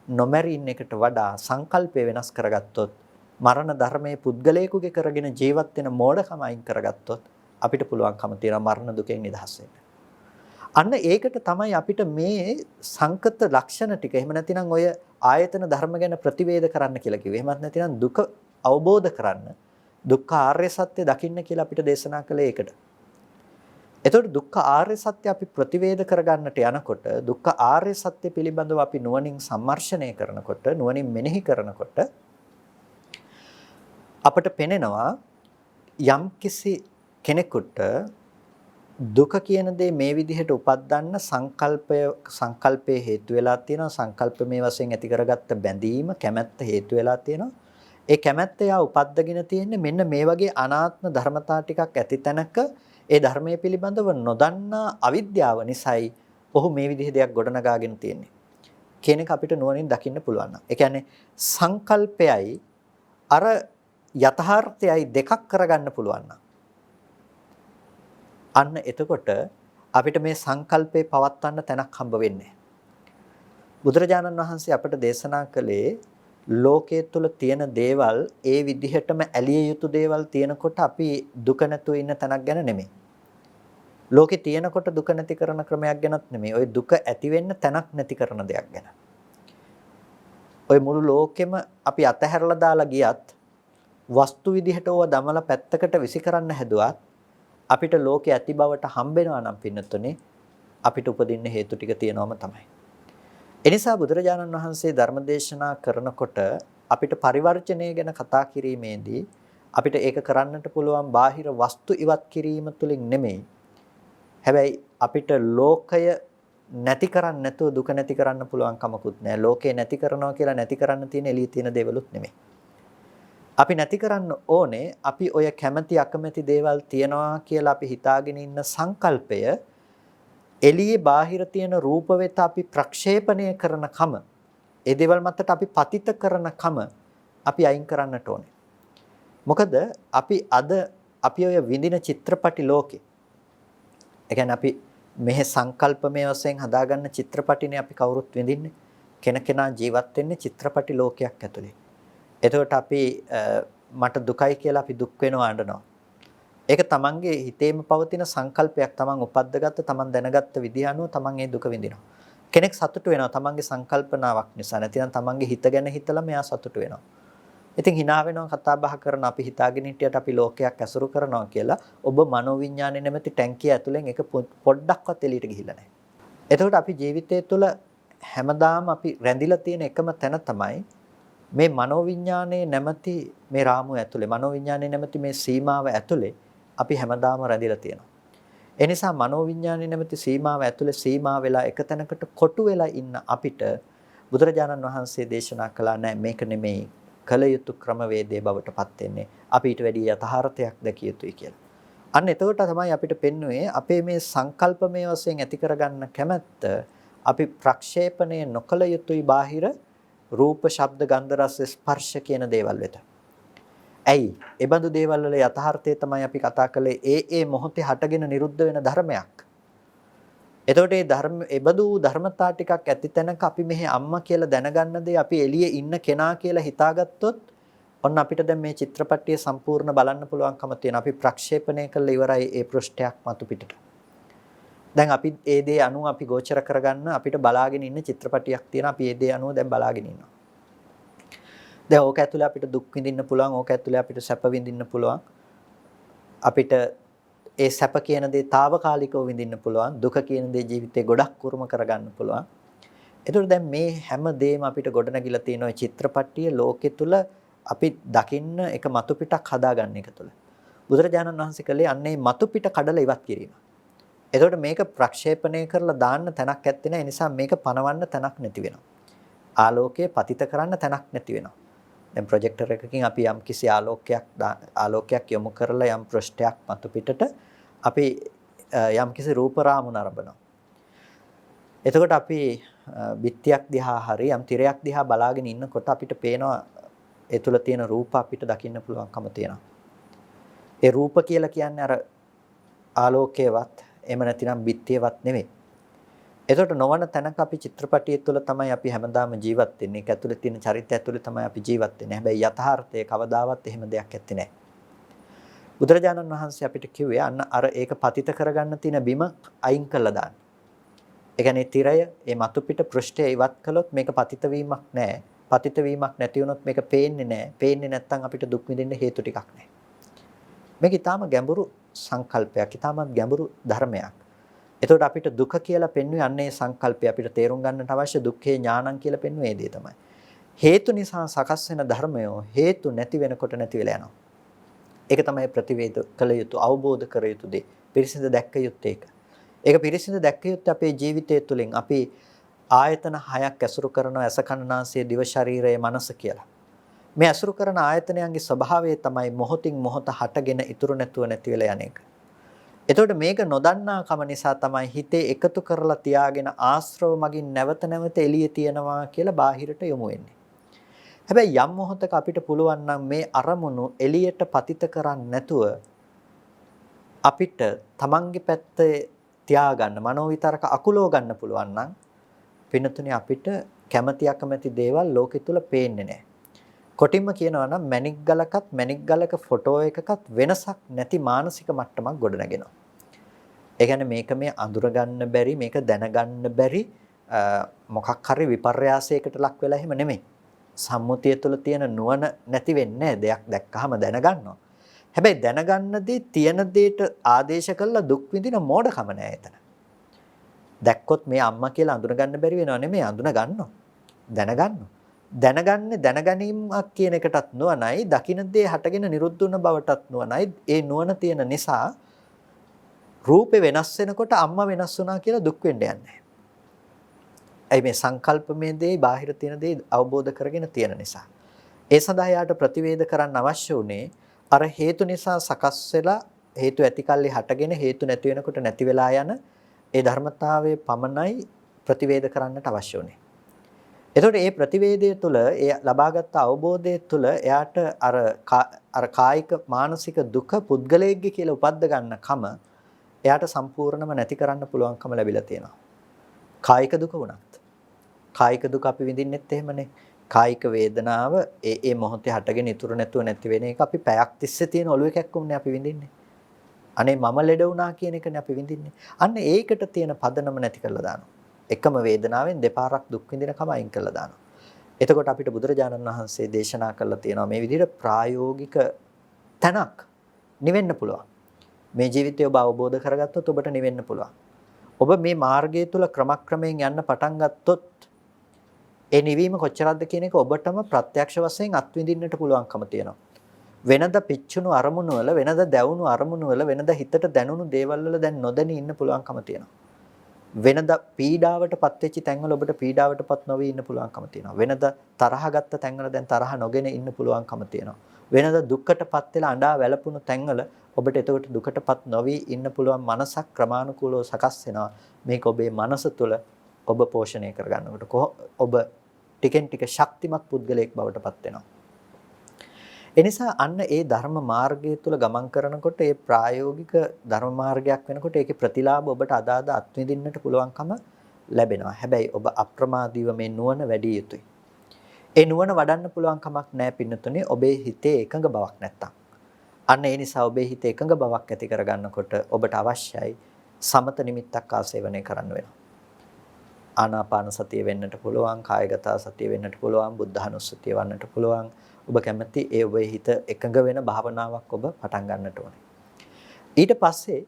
නොමැරි ඉන්න එකට වඩා සංකල්පය වෙනස් කරගත්තොත් මරණ ධර්මයේ පුද්ගලයෙකුගේ කරගෙන ජීවත් වෙන මෝඩකම අයින් කරගත්තොත් අපිට පුළුවන්කම තියෙනවා මරණ දුකෙන් නිදහස් වෙන්න. අන්න ඒකට තමයි අපිට මේ සංකත ලක්ෂණ ටික එහෙම නැතිනම් ඔය ආයතන ධර්ම ගැන ප්‍රතිවේද කරන්න කියලා කිව්වේ. එහෙමත් නැතිනම් දුක අවබෝධ කරන්න, දුක්ඛ ආර්ය සත්‍ය දකින්න කියලා අපිට දේශනා කළේ ඒකට. එතකොට දුක්ඛ ආර්ය සත්‍ය අපි ප්‍රතිවේද කරගන්නට යනකොට, දුක්ඛ ආර්ය සත්‍ය පිළිබඳව අපි නුවණින් සම්මර්ෂණය කරනකොට, නුවණින් මෙනෙහි කරනකොට අපට පෙනෙනවා යම්කිසි කෙනෙකුට දුක කියන දේ මේ විදිහට උපද්දන්න සංකල්පයේ හේතු වෙලා තියෙනවා. සංකල්පමේ වශයෙන් ඇති කරගත්ත බැඳීම, කැමැත්ත හේතු වෙලා තියෙනවා. ඒ කැමැත්ත යා උපද්දගෙන තියෙන්නේ මෙන්න මේ වගේ අනාත්ම ධර්මතා ටිකක් ඇති තැනක ඒ ධර්මයේ පිළිබඳව නොදන්නා අවිද්‍යාව නිසායි ඔහු මේ විදිහ දෙයක් ගොඩනගාගෙන තියෙන්නේ කියන එක අපිට නුවණින් දකින්න පුළුවන්. ඒ කියන්නේ සංකල්පයයි අර යථාර්ථයයි දෙකක් කරගන්න පුළුවන්. අන්න එතකොට අපිට මේ සංකල්පේ පවත්වන්න තැනක් හම්බ වෙන්නේ. බුදුරජාණන් වහන්සේ අපට දේශනා කළේ ලෝකයේ තුල තියෙන දේවල් ඒ විදිහටම ඇලිය යුතු දේවල් තියෙනකොට අපි දුක නැතුව ඉන්න තැනක් ගැන නෙමෙයි. ලෝකේ තියෙනකොට දුක නැති කරන ක්‍රමයක් ගැනත් නෙමෙයි. ওই දුක ඇති වෙන්න තැනක් නැති කරන දෙයක් ගැන. ওই මුළු ලෝකෙම අපි අතහැරලා දාලා ගියත් වස්තු විදිහට ඕවා දමලා පැත්තකට විසි කරන්න හැදුවත් අපිට ලෝකේ ඇති බවට හම්බෙනවා නම් පින්නතුනේ අපිට උපදින්න හේතු ටික තියෙනවම තමයි. එනිසා බුදුරජාණන් වහන්සේ ධර්මදේශනා කරනකොට අපිට පරිවර්ජණය ගැන කතා කිරීමේදී අපිට ඒක කරන්නට පුළුවන් බාහිර වස්තු ඉවත් කිරීම තුලින් නෙමෙයි. හැබැයි අපිට ලෝකය නැති කරන්න නැතුව දුක නැති කරන්න පුළුවන් කමකුත් නැහැ. ලෝකේ නැති කරනවා කියලා නැති කරන්න තියෙන එළියේ තියෙන දේවලුත් නෙමෙයි. අපි නැති කරන්න ඕනේ අපි ඔය කැමැති අකමැති දේවල් තියනවා කියලා අපි හිතාගෙන ඉන්න සංකල්පය එළියේ බාහිර තියෙන රූප වෙත අපි ප්‍රක්ෂේපණය කරන කම ඒ දේවල් මතට අපි පතිත කරන කම අපි අයින් කරන්නට ඕනේ. මොකද අපි අද අපි ඔය විඳින චිත්‍රපටි ලෝකේ ඒ කියන්නේ අපි මෙහි සංකල්පමය වශයෙන් හදාගන්න චිත්‍රපටිනේ අපි කවුරුත් විඳින්නේ. කෙනකෙනා ජීවත් වෙන්නේ චිත්‍රපටි ලෝකයක් ඇතුලේ. එතකොට අපි මට දුකයි කියලා අපි දුක් වෙනවා අඬනවා. ඒක තමන්ගේ හිතේම පවතින සංකල්පයක්. තමන් උපද්දගත්ත තමන් දැනගත්ත විදිහ අනුව තමන් ඒ දුක විඳිනවා. කෙනෙක් සතුටු වෙනවා තමන්ගේ සංකල්පනාවක් නිසා. නැතිනම් තමන්ගේ හිත ගැන හිතලා මෙයා සතුටු වෙනවා. ඉතින් hina වෙනවා කතා බහ කරන අපි හිතාගෙන හිටියට අපි ලෝකයක් ඇසුරු කරනවා කියලා. ඔබ මනෝවිඤ්ඤාණය නැමැති ටැංකිය ඇතුලෙන් එක පොඩ්ඩක්වත් එළියට ගිහිල්ලා නැහැ. එතකොට අපි ජීවිතය තුළ හැමදාම අපි රැඳිලා තියෙන එකම තැන තමයි මේ මනෝවිඤ්ඤාණයේ නැමැති මේ රාමුව ඇතුලේ මනෝවිඤ්ඤාණයේ නැමැති මේ සීමාව ඇතුලේ අපි හැමදාම රැඳිලා තියෙනවා. ඒ නිසා මනෝවිඤ්ඤාණයේ නැමැති සීමාව ඇතුලේ සීමා වෙලා එක තැනකට කොටු වෙලා ඉන්න අපිට බුදුරජාණන් වහන්සේ දේශනා කළා නෑ මේක නෙමෙයි කල යුතු ක්‍රමවේදයේ බවටපත් වෙන්නේ. අපි ඊට වැඩි යථාර්ථයක් දැකිය යුතුයි කියලා. අන්න එතකොට තමයි අපිට පෙන්වුවේ අපේ මේ සංකල්පමය වශයෙන් ඇති කරගන්න කැමැත්ත අපි ප්‍රක්ෂේපණය නොකල යුතුයි බාහිර රූප, ශබ්ද, ගන්ධ, රස, ස්පර්ශ කියන දේවල් වෙත. ඇයි? ඒ බඳු දේවල් වල යථාර්ථය තමයි අපි කතා කළේ ඒ මොහොතේ හටගෙන නිරුද්ධ වෙන ධර්මයක්. එතකොට ඒ බඳු ධර්මතා ටිකක් ඇති තැනක අපි මෙහි අම්මා කියලා දැනගන්න දේ අපි එළියේ ඉන්න කෙනා කියලා හිතාගත්තොත් ඔන්න අපිට දැන් මේ චිත්‍රපටිය සම්පූර්ණ බලන්න පුළුවන්කම තියෙනවා. අපි ප්‍රක්ෂේපණය කළ ඉවරයි ඒ පෘෂ්ඨයක් මතු පිටට. දැන් අපි ඒ දේ අනුව අපි ගෝචර කරගන්න අපිට බලාගෙන ඉන්න චිත්‍රපටියක් තියෙනවා. අපි ඒ දේ අනුව දැන් බලාගෙන ඉන්නවා. දැන් ඕක ඇතුලේ අපිට දුක් විඳින්න පුළුවන්. ඕක ඇතුලේ අපිට සැප විඳින්න පුළුවන්. අපිට ඒ සැප කියන දේ తాවකාලිකව විඳින්න පුළුවන්. දුක කියන දේ ජීවිතේ ගොඩක් කුරුම කරගන්න පුළුවන්. ඒතකොට දැන් මේ හැම දෙයක්ම අපිට ගොඩනැගිලා තියෙන ওই චිත්‍රපටිය ලෝකෙ තුල අපි දකින්න එක මතු පිටක් හදාගන්න එක තුල. බුදුරජාණන් වහන්සේ කළේ අන්නේ මතු පිට කඩලා ඉවත් කිරීම. එතකොට මේක ප්‍රක්ෂේපණය කරලා දාන්න තැනක් ඇත්තේ නැහැ. ඒ නිසා මේක පනවන්න තැනක් නැති වෙනවා. ආලෝකය පතිත කරන්න තැනක් නැති වෙනවා. දැන් ප්‍රොජෙක්ටර් එකකින් අපි යම් කිසි ආලෝකයක් යොමු කරලා යම් පෘෂ්ඨයක් මතු පිටට අපි යම් කිසි රූප රාමු නරඹනවා. එතකොට අපි බිත්තියක් දිහා හරි යම් තිරයක් දිහා බලාගෙන ඉන්නකොට අපිට පේනවා ඒ තුල තියෙන රූප අපිට දකින්න පුළුවන්කම තියෙනවා. ඒ රූප කියලා කියන්නේ අර ආලෝකයවත් එහෙම නැතිනම් බිත්තියවත් නෙමෙයි. එතකොට නොවන තැනක අපි චිත්‍රපටිය තුළ තමයි අපි හැමදාම ජීවත් වෙන්නේ. ඒක ඇතුලේ තියෙන චරිතය ඇතුලේ තමයි අපි ජීවත් වෙන්නේ. හැබැයි යථාර්ථයේ කවදාවත් එහෙම දෙයක් ඇත්තේ නැහැ. බුදුරජාණන් වහන්සේ අපිට කිව්වේ අන්න අර ඒක පතිත කරගන්න තියෙන බිම අයින් කළා දාන්න. ඒ කියන්නේ තිරය, මේ මතු පිට පෘෂ්ඨය ඉවත් කළොත් මේක පතිත වීමක් නැහැ. පතිත වීමක් නැති වුණොත් මේක පේන්නේ නැහැ. පේන්නේ නැත්නම් අපිට දුක් විඳින්න හේතු ටිකක් නැහැ. මේක ඊටාම ගැඹුරු සංකල්පයක්, ඊටාම ගැඹුරු ධර්මයක්. එතකොට අපිට දුක කියලා පෙන්වන්නේ අන්නේ සංකල්පය අපිට තේරුම් ගන්නට අවශ්‍ය දුක්ඛේ ඥානං කියලා පෙන්වන්නේ ඒ දේ තමයි. හේතු නිසා සකස් වෙන ධර්මය හේතු නැති වෙනකොට නැති වෙලා යනවා. ඒක තමයි ප්‍රතිවේද කළ යුතු, අවබෝධ කර යුතු දේ. පිරිසිඳ දැක්ක යුත්තේ ඒක. ඒක පිරිසිඳ දැක්ක යුත්තේ අපේ ජීවිතය තුළින් අපි ආයතන 6ක් ඇසුරු කරන ඇස කන නාසය දිව ශරීරය මනස කියලා. මේ ඇසුරු කරන ආයතනයන්ගේ ස්වභාවය තමයි මොහොතින් මොහොත හටගෙන ඉතුරු නැතුව නැති වෙලා යන එක. එතකොට මේක නොදන්නා කම නිසා තමයි හිතේ එකතු කරලා තියාගෙන ආශ්‍රව මගින් නැවත නැවත එළිය තියනවා කියලා බාහිරට යොමු වෙන්නේ. හැබැයි යම් මොහොතක අපිට පුළුවන් නම් මේ අරමුණු එළියට පතිත කරන්නේ නැතුව අපිට තමන්ගේ පැත්තේ තියාගන්න මනෝවිතරක අකුලව ගන්න පුළුවන් නම් පින්නතුනේ අපිට කැමැති අකමැති දේවල් ලෝකෙ තුල පේන්නේ නැහැ. කොටින්ම කියනවා නම් මැණික් ගලකත් මැණික් ගලක ෆොටෝ එකකත් වෙනසක් නැති මානසික මට්ටමක් ගොඩනගෙනවා. ඒ කියන්නේ මේක මේ අඳුර ගන්න බැරි, මේක දැනගන්න බැරි මොකක් හරි විපර්යාසයකට ලක් වෙලා එහෙම නෙමෙයි. සම්මුතිය තුළ තියෙන නුවණ නැති වෙන්නේ දෙයක් දැක්කහම දැනගන්නවා. හැබැයි දැනගන්න දේ තියෙන දෙයට ආදේශ කළා දුක් විඳින මෝඩකම නෑ එතන. දැක්කොත් මේ අම්මා කියලා අඳුන ගන්න බැරි වෙනව නෙමෙයි අඳුන ගන්නවා. දැනගන්නවා. දැනගන්නේ දැනගැනීමක් කියන එකටත් නුවණයි, දකින්න දේ හටගෙන නිරුද්ධ වුණ බවටත් නුවණයි. ඒ නුවණ තියෙන නිසා රූපේ වෙනස් වෙනකොට අම්මා වෙනස් වුණා කියලා දුක් වෙන්න යන්නේ නැහැ. ඒ මේ සංකල්පමේ දේ බාහිර තියෙන දේ අවබෝධ කරගෙන තියෙන නිසා. ඒ සඳහා යාට ප්‍රතිවේද කරන්න අවශ්‍ය උනේ අර හේතු නිසා සකස් වෙලා හේතු ඇතිකල්ලි හටගෙන හේතු නැති වෙනකොට නැති වෙලා යන ඒ ධර්මතාවයේ පමණයි ප්‍රතිවේද කරන්නට අවශ්‍ය උනේ. එතකොට මේ ප්‍රතිවේදය තුළ ඒ ලබාගත් අවබෝධය තුළ එයාට අර කායික මානසික දුක පුද්ගලයෙක්ගේ කියලා උපද්ද ගන්න කම එයාට සම්පූර්ණයෙන්ම නැති කරන්න පුළුවන්කම ලැබිලා තියෙනවා. කායික දුක වුණත්. කායික දුක අපි විඳින්නෙත් එහෙමනේ. කායික වේදනාව ඒ මොහොතේ හටගෙන ඉතුරු නැතුව නැති වෙන එක අපි පැයක් තිස්සේ තියෙන ඔළුව කැක්කුම්නේ අපි විඳින්නේ. අනේ මම ලෙඩ වුණා කියන එකනේ අපි විඳින්නේ. අන්න ඒකට තියෙන පදනම නැති කරලා දානවා. එකම වේදනාවෙන් දෙපාරක් දුක් විඳින කම අයින් කරලා දානවා. එතකොට අපිට බුදුරජාණන් වහන්සේ දේශනා කළා තියෙනවා මේ විදිහට ප්‍රායෝගික තැනක් නිවෙන්න පුළුවන්. මේ ජීවිතය ඔබ අවබෝධ කරගත්තොත් ඔබට නිවෙන්න පුළුවන්. ඔබ මේ මාර්ගය තුල ක්‍රමක්‍රමයෙන් යන්න පටන් ගත්තොත් ඒ නිවීම කොච්චරක්ද කියන එක ඔබටම ප්‍රත්‍යක්ෂ වශයෙන් අත්විඳින්නට පුළුවන්කම තියෙනවා. වෙනද පිච්චුණු අරමුණු වල වෙනද දැවුණු අරමුණු වල වෙනද හිතට දැනුණු දේවල් වල දැන් නොදැනී ඉන්න පුළුවන්කම තියෙනවා. වෙනද පීඩාවටපත් වෙච්ච තැන්වල ඔබට පීඩාවටපත් නොවී ඉන්න පුළුවන්කම තියෙනවා. වෙනද තරහ ගත්ත තැන්වල දැන් තරහ නොගෙන ඉන්න පුළුවන්කම තියෙනවා. වෙනද දුක්කටපත් වෙලා අඬා වැළපුණු තැන්වල ඔබට එතකොට දුකටපත් නොවී ඉන්න පුළුවන් මනසක් ක්‍රමානුකූලව සකස් වෙනවා. මේක ඔබේ මනස තුළ ඔබ පෝෂණය කරගන්නකොට ඔබ ටිකෙන් ටික ශක්තිමත් පුද්ගලයෙක් බවට පත් වෙනවා. එනිසා අන්න ඒ ධර්ම මාර්ගය තුල ගමන් කරනකොට ඒ ප්‍රායෝගික ධර්ම මාර්ගයක් වෙනකොට ඒකේ ප්‍රතිලාභ ඔබට අදාද අත්විඳින්නට පුළුවන්කම ලැබෙනවා. හැබැයි ඔබ අප්‍රමාදීව මේ නුවණ වැඩි යුතුයි. ඒ නුවණ වඩන්න පුළුවන් කමක් නැහැ පින්නතුනේ ඔබේ හිතේ එකඟ බවක් නැත්තම්. අන්න ඒ නිසා ඔබේ හිතේ එකඟ බවක් ඇති කරගන්නකොට ඔබට අවශ්‍යයි සමත නිමිත්තක් ආසේවනය කරන්න වෙනවා. ආනාපාන සතිය වෙන්නට පුළුවන්, කායගත සතිය වෙන්නට පුළුවන්, බුද්ධානුස්සතිය වන්නට පුළුවන්. ඔබ කැමති ඒ ඔබේ හිත එකඟ වෙන භාවනාවක් ඔබ පටන් ගන්නට ඕනේ. ඊට පස්සේ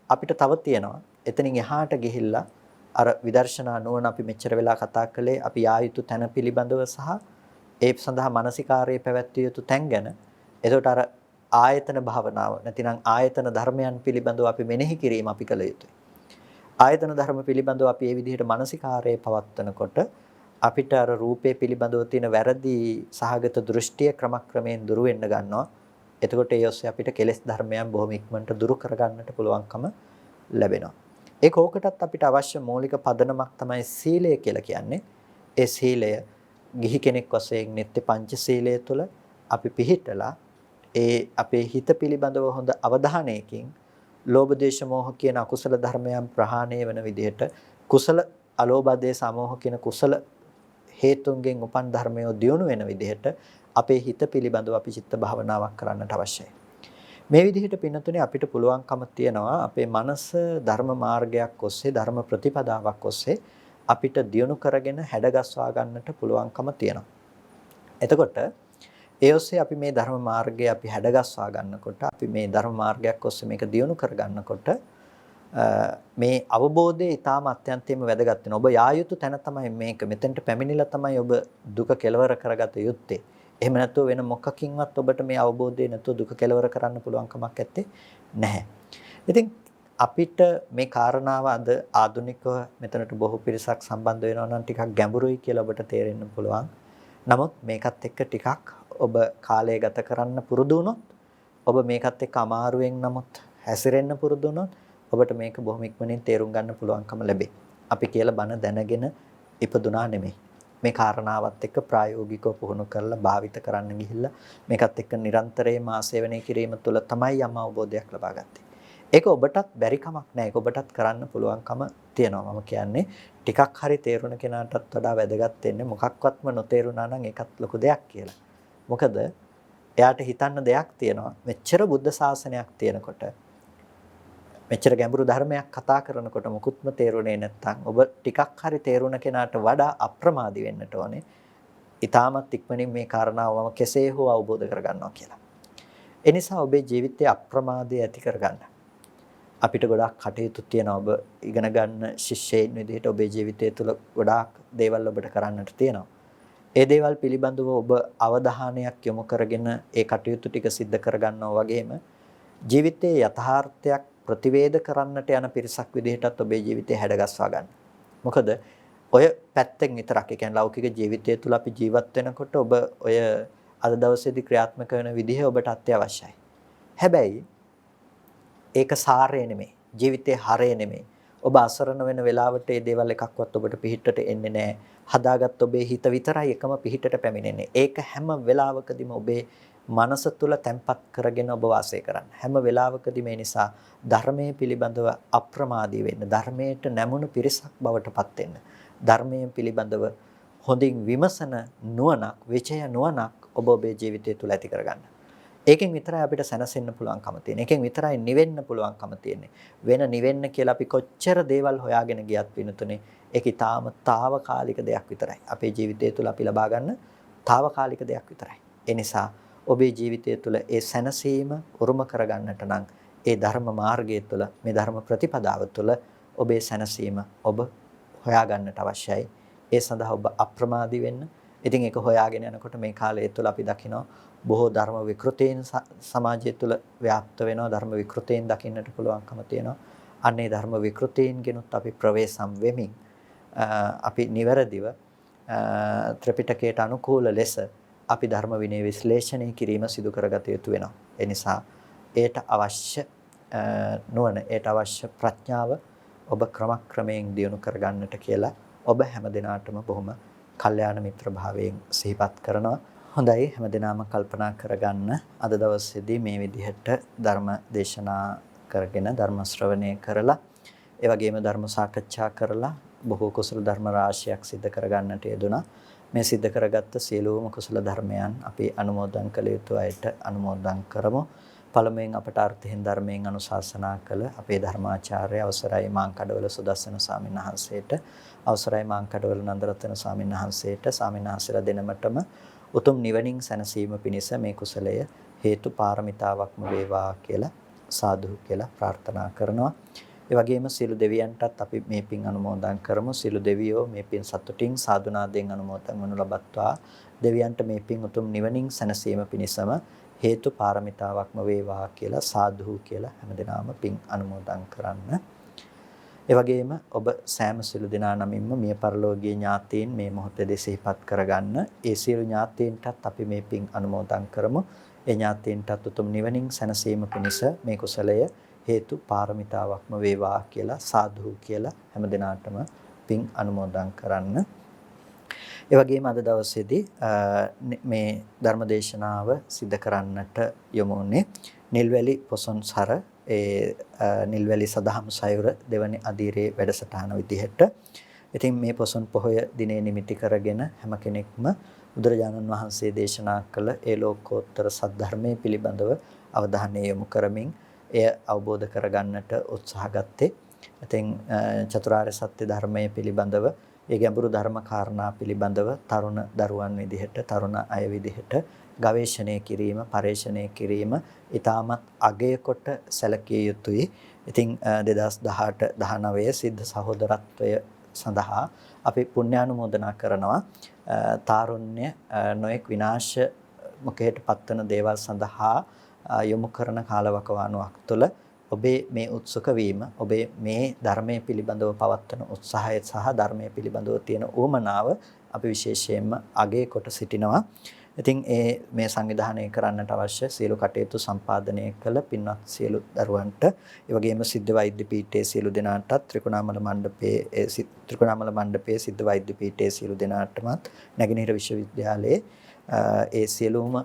අපිට තව තියෙනවා එතනින් එහාට ගිහිල්ලා අර විදර්ශනා නුවණ අපි මෙච්චර වෙලා කතා කළේ අපි යා යුතු තැන පිළිබඳව සහ ඒ සඳහා මානසිකාර්යය පැවැත්විය යුතු තැන් ගැන. එතකොට අර ආයතන භාවනාව නැතිනම් ආයතන ධර්මයන් පිළිබඳව අපි මෙනෙහි කිරීම අපි කළ යුතුයි. ආයතන ධර්ම පිළිබඳව අපි මේ විදිහට මානසිකාර්යය පවත්වනකොට අපිට අර රූපේ පිළිබඳව තියෙන වැරදි සහගත දෘෂ්ටිය ක්‍රමක්‍රමයෙන් දුරු වෙන්න ගන්නවා. එතකොට ඒ ඔස්සේ අපිට කෙලෙස් ධර්මයන් බොහොම ඉක්මනට දුරු කරගන්නට පුළුවන්කම ලැබෙනවා. ඒක ඕකටත් අපිට අවශ්‍ය මූලික පදනමක් තමයි සීලය කියලා කියන්නේ. ඒ සීලය ගිහි කෙනෙක් වශයෙන් නිත්‍ය පංචශීලය තුළ අපි පිළිහිටලා ඒ අපේ හිත පිළිබඳව හොඳ අවධානයකින් ලෝභ දේශ මොහ කියන අකුසල ධර්මයන් ප්‍රහාණය වෙන විදිහට කුසල අලෝභ දේශ මොහ කියන කුසල හේතුන්ගෙන් උපන් ධර්මය දියුණු වෙන විදිහට අපේ හිත පිළිබඳව අපි චිත්ත භාවනාවක් කරන්නට අවශ්‍යයි. මේ විදිහට පින්නතුනේ අපිට පුළුවන්කම තියනවා අපේ මනස ධර්ම මාර්ගයක් ඔස්සේ ධර්ම ප්‍රතිපදාවක් ඔස්සේ අපිට දියුණු කරගෙන හැඩගස්වා ගන්නට පුළුවන්කම තියෙනවා. එතකොට ඒ ඔස්සේ අපි මේ ධර්ම මාර්ගය අපි හැඩගස්වා ගන්නකොට අපි මේ ධර්ම මාර්ගයක් ඔස්සේ මේක දියුණු කර ගන්නකොට මේ අවබෝධය ඊටාම අත්‍යන්තයෙන්ම වැදගත් වෙනවා. ඔබ යා යුතු තැන තමයි මේක. මෙතෙන්ට පැමිණිලා තමයි ඔබ දුක කෙලවර කරගත යුත්තේ. එහෙම නැත්නම් වෙන මොකකින්වත් ඔබට මේ අවබෝධය නැතුව දුක කෙලවර කරන්න පුළුවන් කමක් නැත්තේ නැහැ. ඉතින් අපිට මේ කාරණාව අද ආධුනිකව මෙතනට බොහෝ පිරිසක් සම්බන්ධ වෙනවා නම් ටිකක් ගැඹුරුයි කියලා ඔබට තේරෙන්න පුළුවන්. නමුත් මේකත් එක්ක ටිකක් ඔබ කාලය ගත කරන්න පුරුදු වුණොත් ඔබ මේකත් එක්ක අමාරුවෙන් නමුත් හැසිරෙන්න පුරුදු වුණොත් ඔබට මේක බොහොම ඉක්මනින් තේරුම් ගන්න පුළුවන්කම ලැබේ. අපි කියලා බණ දැනගෙන ඉපදුනා නෙමෙයි. මේ කාරණාවත් එක්ක ප්‍රායෝගිකව පුහුණු කරලා භාවිත කරන්න ගිහිල්ලා මේකත් එක්ක නිරන්තරයෙන්ම ආසේවනය කිරීම තුළ තමයි යම් අවබෝධයක් ලබා ගත්තේ. ඒක ඔබටත් බැරි කමක් නෑ. ඒක ඔබටත් කරන්න පුළුවන්කම තියෙනවා. මම කියන්නේ ටිකක් හරි තේරුණ කෙනාටත් වඩා වැදගත් වෙන්නේ මොකක්වත්ම නොතේරුණා නම් ඒකත් ලොකු දෙයක් කියලා. මොකද එයාට හිතන්න දෙයක් තියෙනවා. මෙච්චර බුද්ධ ශාසනයක් තියෙනකොට මෙච්චර ගැඹුරු ධර්මයක් කතා කරනකොට මුකුත්ම තේරුනේ නැත්නම් ඔබ ටිකක් හරි තේරුණ කෙනාට වඩා අප්‍රමාදී වෙන්නට ඕනේ. ඊටමත් ඉක්මනින් මේ කාරණාව මම කෙසේ හෝ අවබෝධ කරගන්නවා කියලා. ඒ නිසා ඔබේ ජීවිතයේ අප්‍රමාදය ඇති කරගන්න. අපිට ගොඩාක් කටයුතු තියෙනවා. ඔබ ඉගෙන ගන්න ශිෂ්‍යයින් විදිහට ඔබේ ජීවිතය තුළ ගොඩාක් දේවල් ඔබට කරන්නට තියෙනවා. ඒ දේවල් පිළිබඳව ඔබ අවධානයක් යොමු කරගෙන ඒ කටයුතු ටික සිද්ධ කරගන්නවා වගේම ජීවිතයේ යථාර්ථයක් ප්‍රතිවේද කරන්නට යන පිරිසක් විදිහටත් ඔබේ ජීවිතය හැඩගස්වා ගන්න. මොකද ඔය පැත්තෙන් විතරක් ඒ කියන්නේ ලෞකික ජීවිතය තුළ අපි ජීවත් වෙනකොට ඔබ ඔය අද දවසේදී ක්‍රියාත්මක වෙන විදිහ ඔබට අත්‍යවශ්‍යයි. හැබැයි ඒක සාරය නෙමෙයි. ජීවිතේ හරය නෙමෙයි. ඔබ අසරණ වෙන වෙලාවට මේ දේවල් එකක්වත් ඔබට පිහිටට එන්නේ නැහැ. හදාගත් ඔබේ හිත විතරයි එකම පිහිටට පැමිණෙන්නේ. ඒක හැම වෙලාවකදීම ඔබේ මනස තුල තැම්පත් කරගෙන ඔබ වාසය කරන්න. හැම වෙලාවකදීම මේ නිසා ධර්මයේ පිළිබඳව අප්‍රමාදී වෙන්න. ධර්මයට නැමුණු පිරිසක් බවට පත් වෙන්න. ධර්මයේ පිළිබඳව හොඳින් විමසන නුවණක්, විචය නුවණක් ඔබ ඔබේ ජීවිතය තුල ඇති කරගන්න. ඒකෙන් විතරයි අපිට සැනසෙන්න පුළුවන්කම තියෙන්නේ. ඒකෙන් විතරයි නිවෙන්න පුළුවන්කම තියෙන්නේ. වෙන නිවෙන්න කියලා අපි කොච්චර දේවල් හොයාගෙන ගියත් වෙනතුනේ ඒක ඊටාම తాවකාලික දෙයක් විතරයි. අපේ ජීවිතය තුළ අපි ලබා ගන්න తాවකාලික දෙයක් විතරයි. ඒ නිසා ඔබේ ජීවිතය තුළ ඒ සැනසීම උරුම කරගන්නට නම් ඒ ධර්ම මාර්ගය තුළ මේ ධර්ම ප්‍රතිපදාව තුළ ඔබේ සැනසීම ඔබ හොයා ගන්නට අවශ්‍යයි. ඒ සඳහා ඔබ අප්‍රමාදී වෙන්න. ඉතින් ඒක හොයාගෙන යනකොට මේ කාලය තුළ අපි දකිනවා බොහෝ ධර්ම විකෘතීන් සමාජය තුළ ව්‍යාප්ත වෙනවා. ධර්ම විකෘතීන් දකින්නට පුළුවන්කම තියෙනවා. අන්නේ ධර්ම විකෘතීන්ගෙනුත් අපි ප්‍රවේශම් වෙමින් අපි නිවැරදිව ත්‍රිපිටකයට අනුකූල ලෙස අපි ධර්ම විනය විශ්ලේෂණය කිරීම සිදු කරගත යුතු වෙනවා. ඒ නිසා ඒට අවශ්‍ය නුවණ, ඒට අවශ්‍ය ප්‍රඥාව ඔබ ක්‍රමක්‍රමයෙන් දියුණු කරගන්නට කියලා ඔබ හැමදිනාටම බොහොම කල්යාණ මිත්‍ර භාවයෙන් සිහිපත් කරනවා. හොඳයි, හැමදිනාම කල්පනා කරගන්න අද දවසේදී මේ විදිහට ධර්ම දේශනා කරගෙන ධර්ම ශ්‍රවණය කරලා ඒ වගේම ධර්ම සාකච්ඡා කරලා බොහෝ කුසල ධර්ම රාශියක් සිද්ධ කරගන්නට යෙදුණා. මේ සිද්ධ කරගත්ත සියලුම කුසල ධර්මයන් අපි අනුමෝදන් කළ යුතු අයට අනුමෝදන් කරමු. පළමුවෙන් අපට අර්ථයෙන් ධර්මයෙන් අනුශාසනා කළ අපේ ධර්මාචාර්ය අවසරයි මාංකඩවල සුදස්සන ස්වාමීන් වහන්සේට, අවසරයි මාංකඩවල නන්දරත්න ස්වාමීන් වහන්සේට, ස්වාමීන් වහන්සේලා දෙනමටම උතුම් නිවනින් සැනසීම පිණිස මේ කුසලය හේතු පාරමිතාවක්ම වේවා කියලා සාදු කියලා ප්‍රාර්ථනා කරනවා. ඒ වගේම සියලු දෙවියන්ටත් අපි මේ පින් අනුමෝදන් කරමු. සියලු දෙවියෝ මේ පින් සතුටින් සාදුනාදෙන් අනුමෝදන් වනු ලබත්වා. දෙවියන්ට මේ පින් උතුම් නිවනින් සැනසීම පිණිසම හේතු පාරමිතාවක්ම වේවා කියලා සාදු කියලා හැමදෙනාම පින් අනුමෝදන් කරන්න. ඒ වගේම ඔබ සෑම සිළු දෙනා නමින්ම මිය පරලෝකීය ඥාතීන් මේ මොහොතේදී සිහිපත් කරගන්න. ඒ සියලු ඥාතීන්ටත් අපි මේ පින් අනුමෝදන් කරමු. ඒ ඥාතීන්ටත් උතුම් නිවනින් සැනසීම පිණිස මේ කුසලය හේතු පාරමිතාවක්ම වේවා කියලා සාදු කියලා හැමදෙනාටම පින් අනුමෝදන් කරන්න. ඒ වගේම අද දවසේදී මේ ධර්මදේශනාව සිද්ධ කරන්නට යොමු වුණේ නිල්වැලි පොසොන්සර නිල්වැලි සදහම් සයුර දෙවනි අදිරේ වැඩසටහන විදිහට. ඉතින් මේ පොසොන් පොහොය දිනේ නිමිති කරගෙන හැම කෙනෙක්ම බුදුරජාණන් වහන්සේ දේශනා කළ ඒ ලෝකෝත්තර සද්ධර්මයේ පිළිබඳව අවධානය යොමු කරමින් එය අවබෝධ කරගන්නට උත්සාහ ගත්තේ. ඉතින් චතුරාර්ය සත්‍ය ධර්මයේ පිළිබඳව ඒ ගැඹුරු ධර්ම කාරණා පිළිබඳව තරුණ දරුවන් විදිහට තරුණ අය විදිහට ගවේෂණය කිරීම, පරේක්ෂණය කිරීම ඊටමත් අගය කොට සැලකිය යුතුයි. ඉතින් 2018 19 සිද්ධ සහෝදරත්වය සඳහා අපි පුණ්‍යානුමෝදනා කරනවා. තාරුණ්‍ය නොඑක් විනාශ මුඛයට පත්වන දේවල් සඳහා යොමු කරන කාලවකවානුවක් තුළ ඔබේ මේ උත්සුක වීම, ඔබේ මේ ධර්මයේ පිළිබඳව පවත්වන උත්සාහය සහ ධර්මයේ පිළිබඳව තියෙන උවමනාව අපි විශේෂයෙන්ම අගය කොට සිටිනවා. ඉතින් මේ සංවිධානය කරන්නට අවශ්‍ය සියලු කටයුතු සම්පාදනය කළ පින්වත් සියලු දරුවන්ට, ඒ වගේම සිද්ධ වෛද්‍ය පීඨයේ සියලු දෙනාටත්, ත්‍රිකුණාමල මණ්ඩපයේ සිද්ධ වෛද්‍ය පීඨයේ සියලු දෙනාටමත්, නැගෙනහිර විශ්වවිද්‍යාලයේ ඒ සියලුම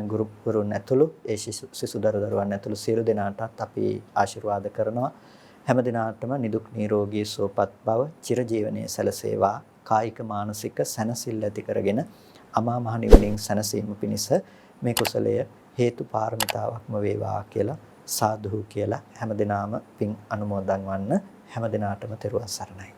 ගුරුවරුන් ඇතුළු ඒ සිසු දරුවන් ඇතුළු සියලු දෙනාටත් අපි ආශිර්වාද කරනවා. හැම දිනාටම නිදුක් නිරෝගී සුවපත් බව, චිරජීවනයේ සැලසේවා. කායික මානසික සැනසෙල්ල ඇති කරගෙන අමා මහ නිවනින් සැනසීම පිණිස මේ කුසලය හේතු පාරමිතාවක්ම වේවා කියලා සාදු කියලා හැම දිනාම පින් අනුමෝදන් වන්න. හැම දිනාටම තෙරුවන් සරණයි.